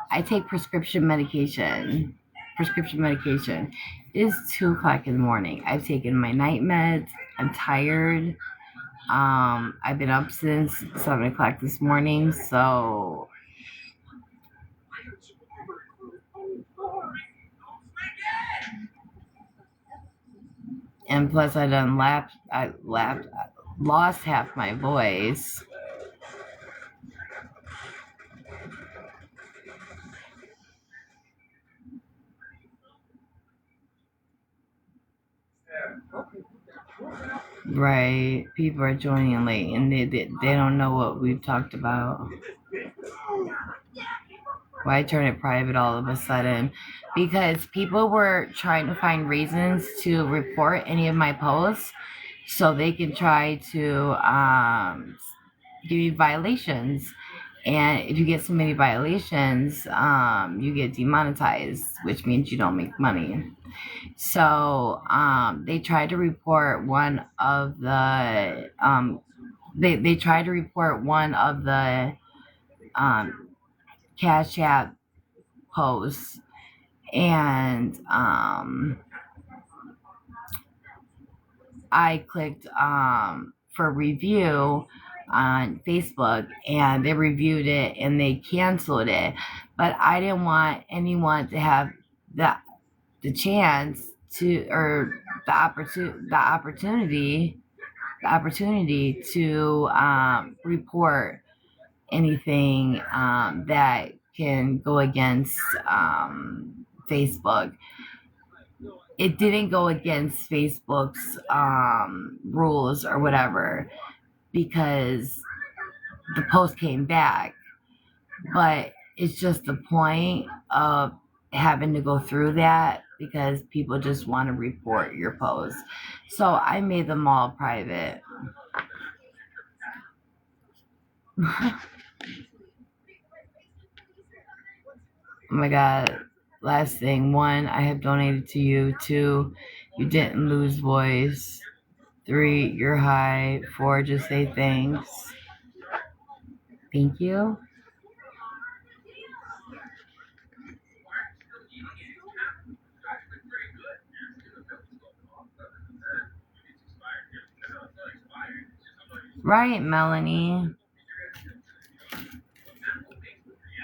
I take prescription medication. It is 2 o'clock in the morning. I've taken my night meds. I'm tired. I've been up since 7 o'clock this morning, so and plus I lost half my voice. Right. People are joining late and they don't know what we've talked about. Why turn it private all of a sudden? Because people were trying to find reasons to report any of my posts so they can try to give you violations. And if you get so many violations, you get demonetized, which means you don't make money. So they tried to report one of the they tried to report one of the Cash App posts, and I clicked for review on Facebook, and they reviewed it and they canceled it. But I didn't want anyone to have the chance to, or the opportunity to report anything that can go against Facebook. It didn't go against Facebook's rules or whatever because the post came back. But it's just the point of having to go through that because people just want to report your posts. So I made them all private. Oh my God. Last thing. 1, I have donated to you. 2, you didn't lose voice. 3, you're high. 4, just say thanks. Thank you. Right, Melanie.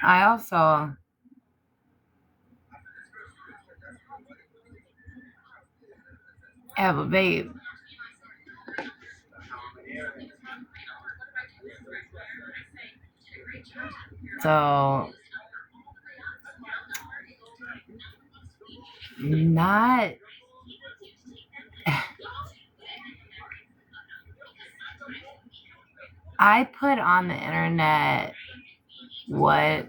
I also have a vape. So, not. I put on the internet what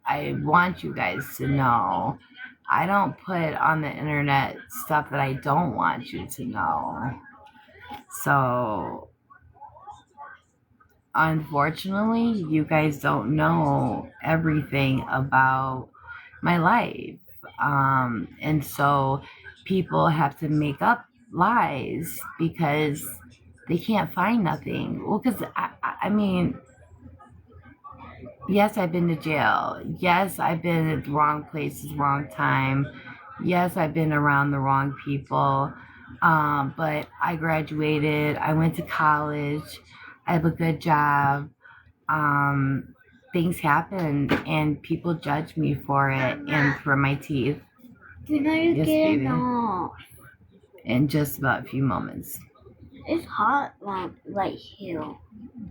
I want you guys to know. I don't put on the internet stuff that I don't want you to know. So, unfortunately, you guys don't know everything about my life. And so people have to make up lies because they can't find nothing. Well, because I mean, yes, I've been to jail. Yes, I've been at the wrong places, wrong time. Yes, I've been around the wrong people. But I graduated. I went to college. I have a good job. Things happen, and people judge me for it and for my teeth. You know you're Yes, getting baby. off. In just about a few moments. It's hot right here.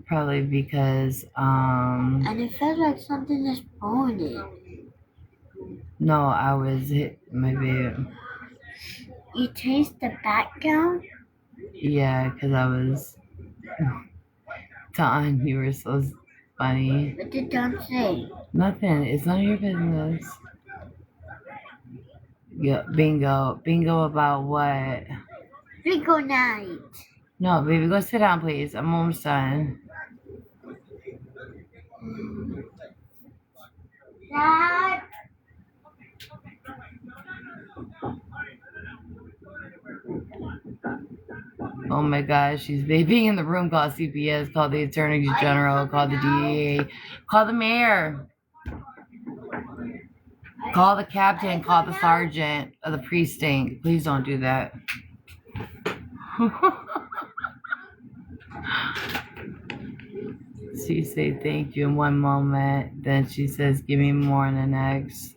Probably because, And it feels like something is burning. no, I was hit my baby. You taste the background? Yeah, because I was, Don, you were so funny. What did John say? Nothing. It's none of your business. Yeah, bingo. Bingo about what? Bingo night. No, baby, go sit down, please. I'm almost done. Dad. Oh my gosh, she's being in the room. Call CPS, call the Attorney General, call the DA, call the mayor, call the captain, call the sergeant of the precinct. Please don't do that. She say thank you in one moment, then she says give me more in the next.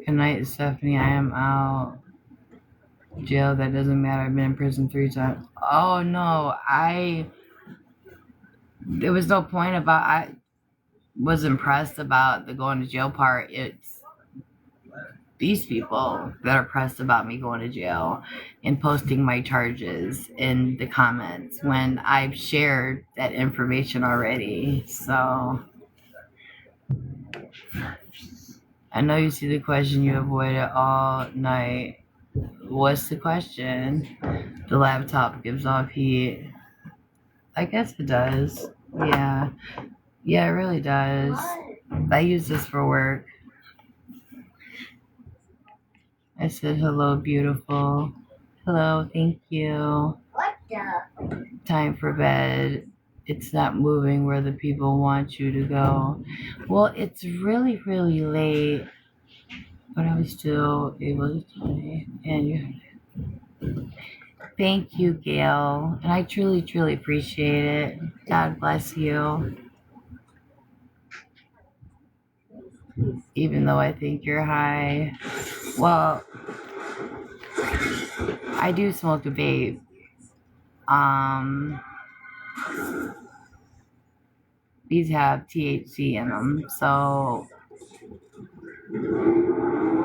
Good night, Stephanie. I am out. Jail, that doesn't matter. I've been in prison 3 times. Oh no, there was no point about, I was impressed about the going to jail part. It's these people that are pressed about me going to jail and posting my charges in the comments when I've shared that information already. So I know you see the question, you avoid it all night. What's the question? The laptop gives off heat. I guess it does. Yeah. Yeah, it really does. I use this for work. I said, hello, beautiful. Hello, thank you. What the? Time for bed. It's not moving where the people want you to go. Well, it's really, really late, but I was still able to play. And you, thank you, Gail. And I truly, truly appreciate it. God bless you. Even though I think you're high. Well, I do smoke a vape. These have THC in them, so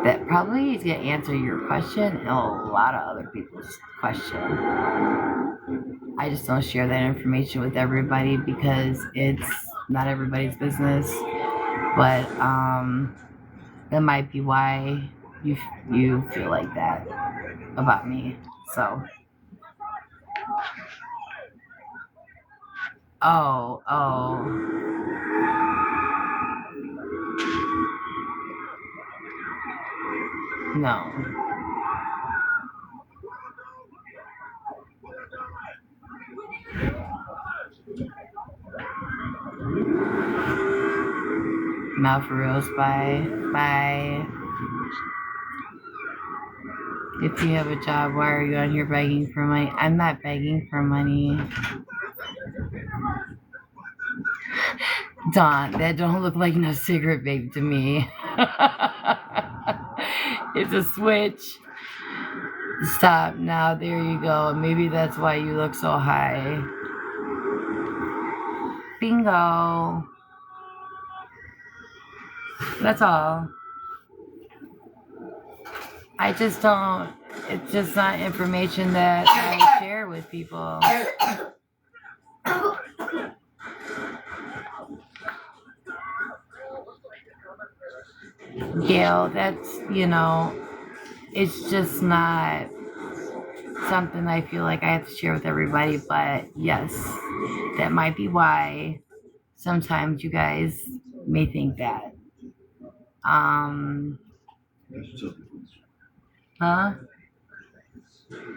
that probably is going to answer your question and a lot of other people's question. I just don't share that information with everybody because it's not everybody's business. But that might be why you feel like that about me. So, oh, no. Not for real, Spy. Bye. If you have a job, why are you on here begging for money? I'm not begging for money. Don, that don't look like no cigarette vape to me. It's a switch. Stop. Now, there you go. Maybe that's why you look so high. Bingo. That's all. I just don't, it's just not information that I share with people. Gail, that's, it's just not something I feel like I have to share with everybody. But yes, that might be why sometimes you guys may think that. Huh?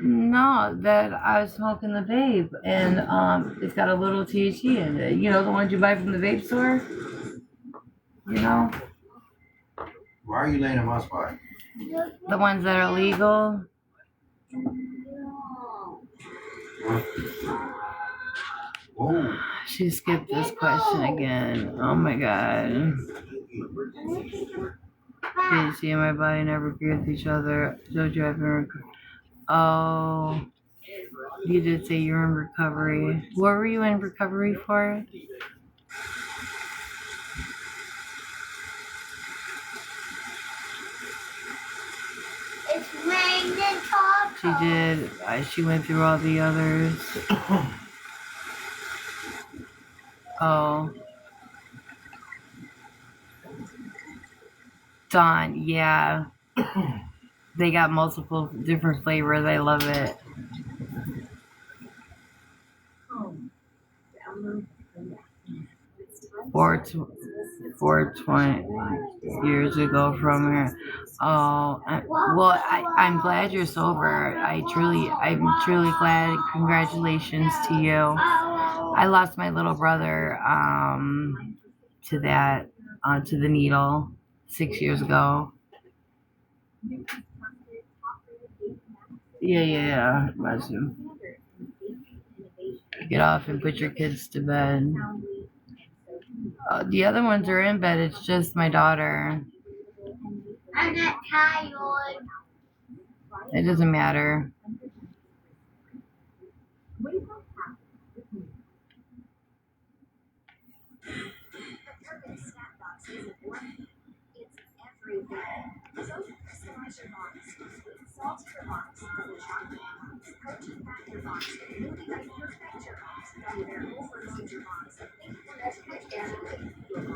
No, that I was smoking the vape, and it's got a little THC in it. You know, the ones you buy from the vape store. You know, Why are you laying in my spot? the ones that are legal. Whoa. She skipped this question again. Oh my god. THC and my body never agree with each other. Don't you ever? Oh, you did say you were in recovery. What were you in recovery for? It's raining tacos. She did. She went through all the others. Oh. Dawn, yeah. They got multiple different flavors. I love it. 420 years ago from her. Oh, I'm glad you're sober. I'm truly glad. Congratulations to you. I lost my little brother to that, to the needle 6 years ago. Yeah. Bless you. Get off and put your kids to bed. The other ones are in bed. It's just my daughter. I'm not tired. It doesn't matter.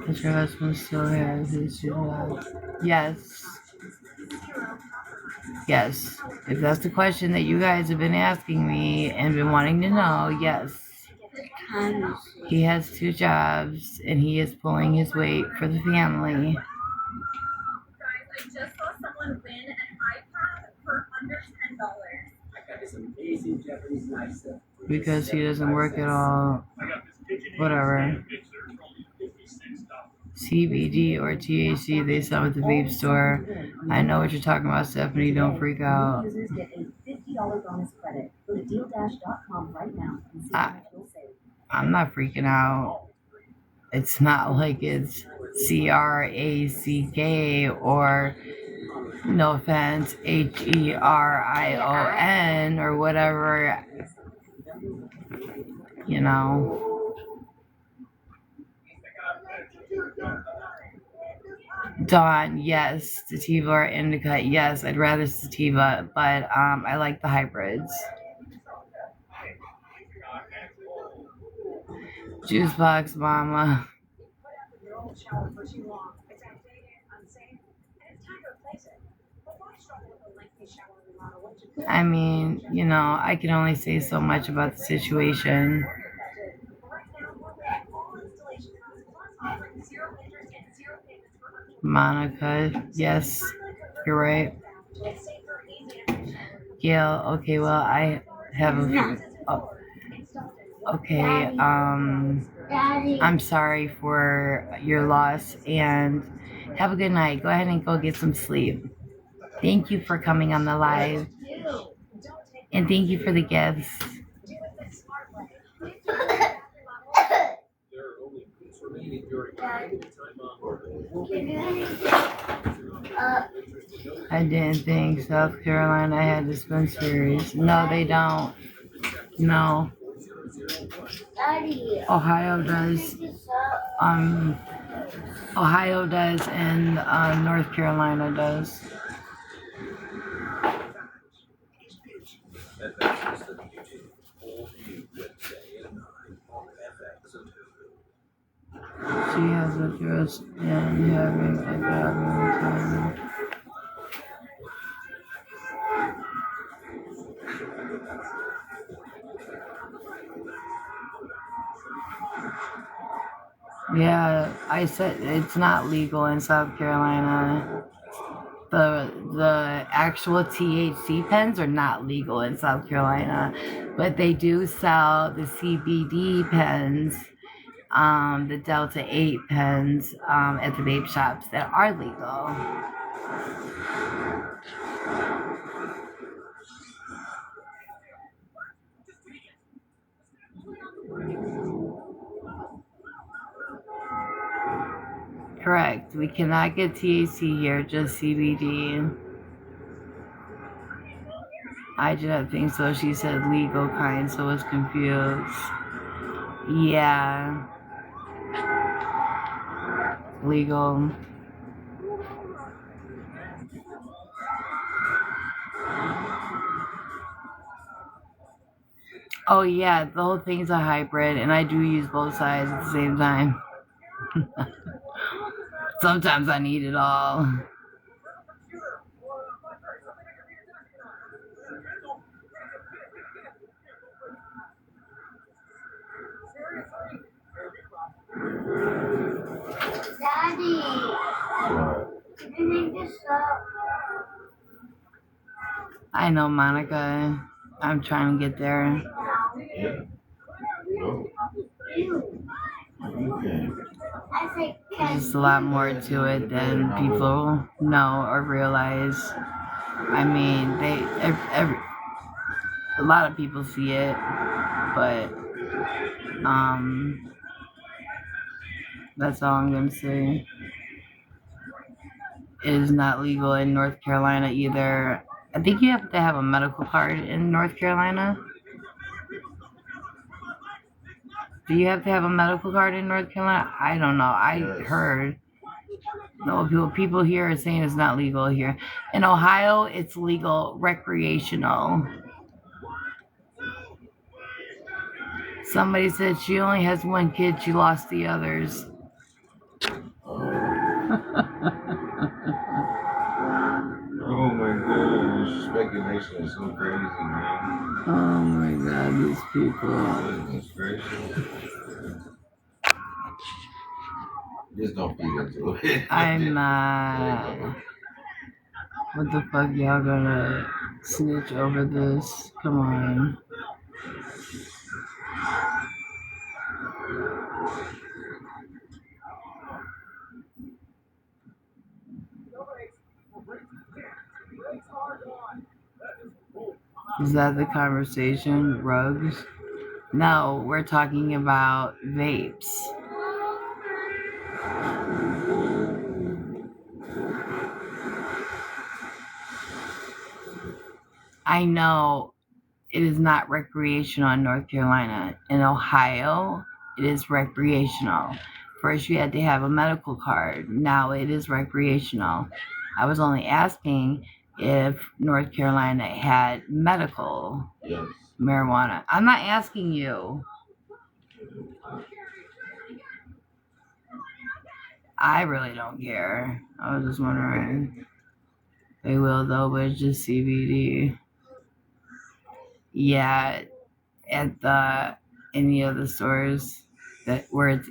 Does your husband still have his job? Yes. Yes. If that's the question that you guys have been asking me and been wanting to know, yes. He has 2 jobs and he is pulling his weight for the family. Guys, I just saw someone win an iPad for under $10. I got this amazing Japanese knife set. Because he doesn't work at all. Whatever. CBD or THC they sell at the vape store. I know what you're talking about, Stephanie. Don't freak out. Users get a $50 bonus credit. Go to deal-.com right now and see how much you'll save. I'm not freaking out. It's not like it's CRACK or, no offense, HERION or whatever. You know. Dawn, yes. Sativa or indica, yes. I'd rather sativa, but I like the hybrids. Juice box, mama. I mean, I can only say so much about the situation. Monica, yes, you're right. Gail, okay, well, I have a... Okay, Daddy. I'm sorry for your loss, and have a good night. Go ahead and go get some sleep. Thank you for coming on the live, and thank you for the gifts. I didn't think South Carolina had dispensaries. No, they don't. No. Daddy, Ohio does. pick this up. Ohio does, and North Carolina does. That's the beauty. All you Wednesday at 9 on FX. She has a dress and having a gathering time. Yeah, I said it's not legal in South Carolina. The actual THC pens are not legal in South Carolina, but they do sell the CBD pens, the Delta 8 pens at the vape shops that are legal. Correct. We cannot get THC here, just CBD. I didn't think so. She said legal kind, so I was confused. Yeah. Legal. Oh yeah, the whole thing's a hybrid, and I do use both sides at the same time. Sometimes I need it all. Daddy, can you pick this up? I know, Monica. I'm trying to get there. Yeah. Go. You. You can. I say, There's just a lot more to it than people know or realize. I mean, a lot of people see it, but that's all I'm gonna say. It is not legal in North Carolina either. I think you have to have a medical card in North Carolina. Do you have to have a medical card in North Carolina? I don't know. I Yes. heard. No, people here are saying it's not legal here. In Ohio, it's legal recreational. Somebody said she only has one kid. She lost the others. Oh my gosh, speculation is so crazy, man. Oh my God, these people. Goodness gracious. Just don't feed into it. I'm not. What the fuck, y'all gonna snitch over this? Come on. Is that the conversation? Rugs? No, we're talking about vapes. I know it is not recreational in North Carolina. In Ohio, it is recreational. First, you had to have a medical card. Now it is recreational. I was only asking if North Carolina had medical Yes. marijuana. I'm not asking you. I really don't care. I was just wondering. They will though, but it's just CBD. Yeah, at any of the stores that where it's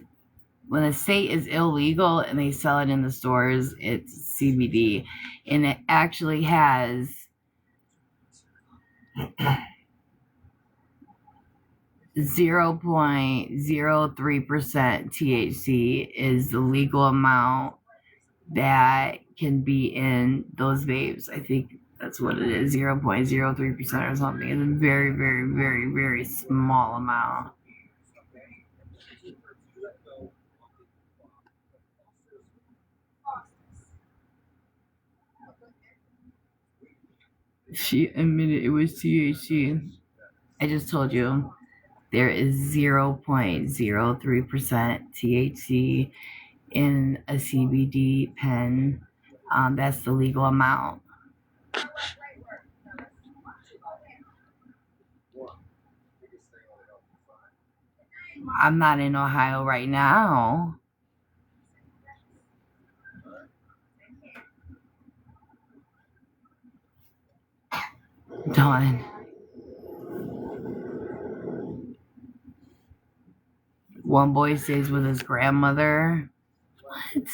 when a state is illegal and they sell it in the stores, it's CBD, and it actually has 0.03% THC is the legal amount that can be in those vapes. I think that's what it is, 0.03% or something. It's a very, very, very, very small amount. She admitted it was THC. I just told you. there is 0.03% THC in a CBD pen. That's the legal amount. I'm not in Ohio right now. Done. One boy stays with his grandmother. What?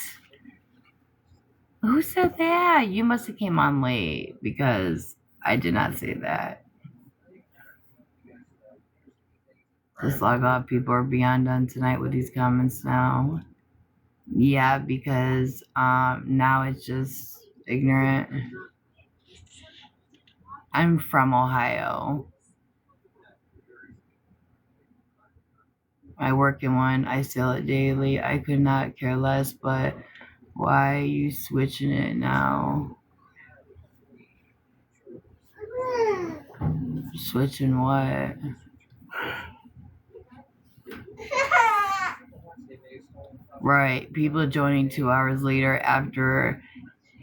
Who said that? You must have came on late because I did not say that. Just log off. People are beyond done tonight with these comments now. Yeah, because now it's just ignorant. I'm from Ohio. I work in one. I sell it daily. I could not care less, but why are you switching it now? Switching what? Right. People joining 2 hours later after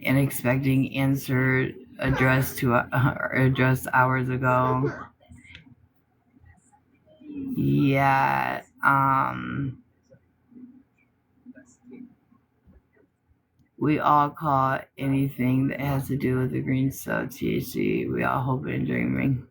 an expecting answer addressed hours ago. Yeah. We all call anything that has to do with the green stuff THC. We all hope and dreaming.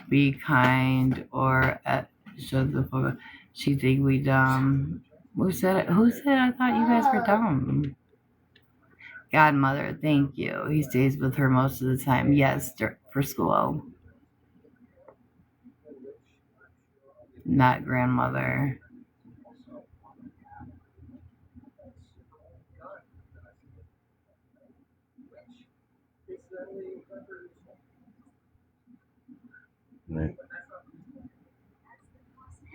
Be kind or shut the fuck up. She think we dumb. Who said it? Who said I thought you guys were dumb? Godmother, thank you. He stays with her most of the time. Yes, for school. Not grandmother. Right.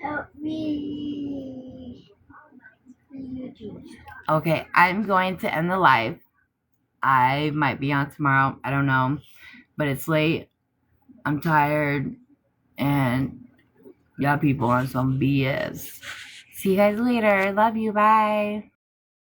Help me. Okay, I'm going to end the live. I might be on tomorrow. I don't know. But it's late. I'm tired. And y'all people on some BS. See you guys later. Love you. Bye.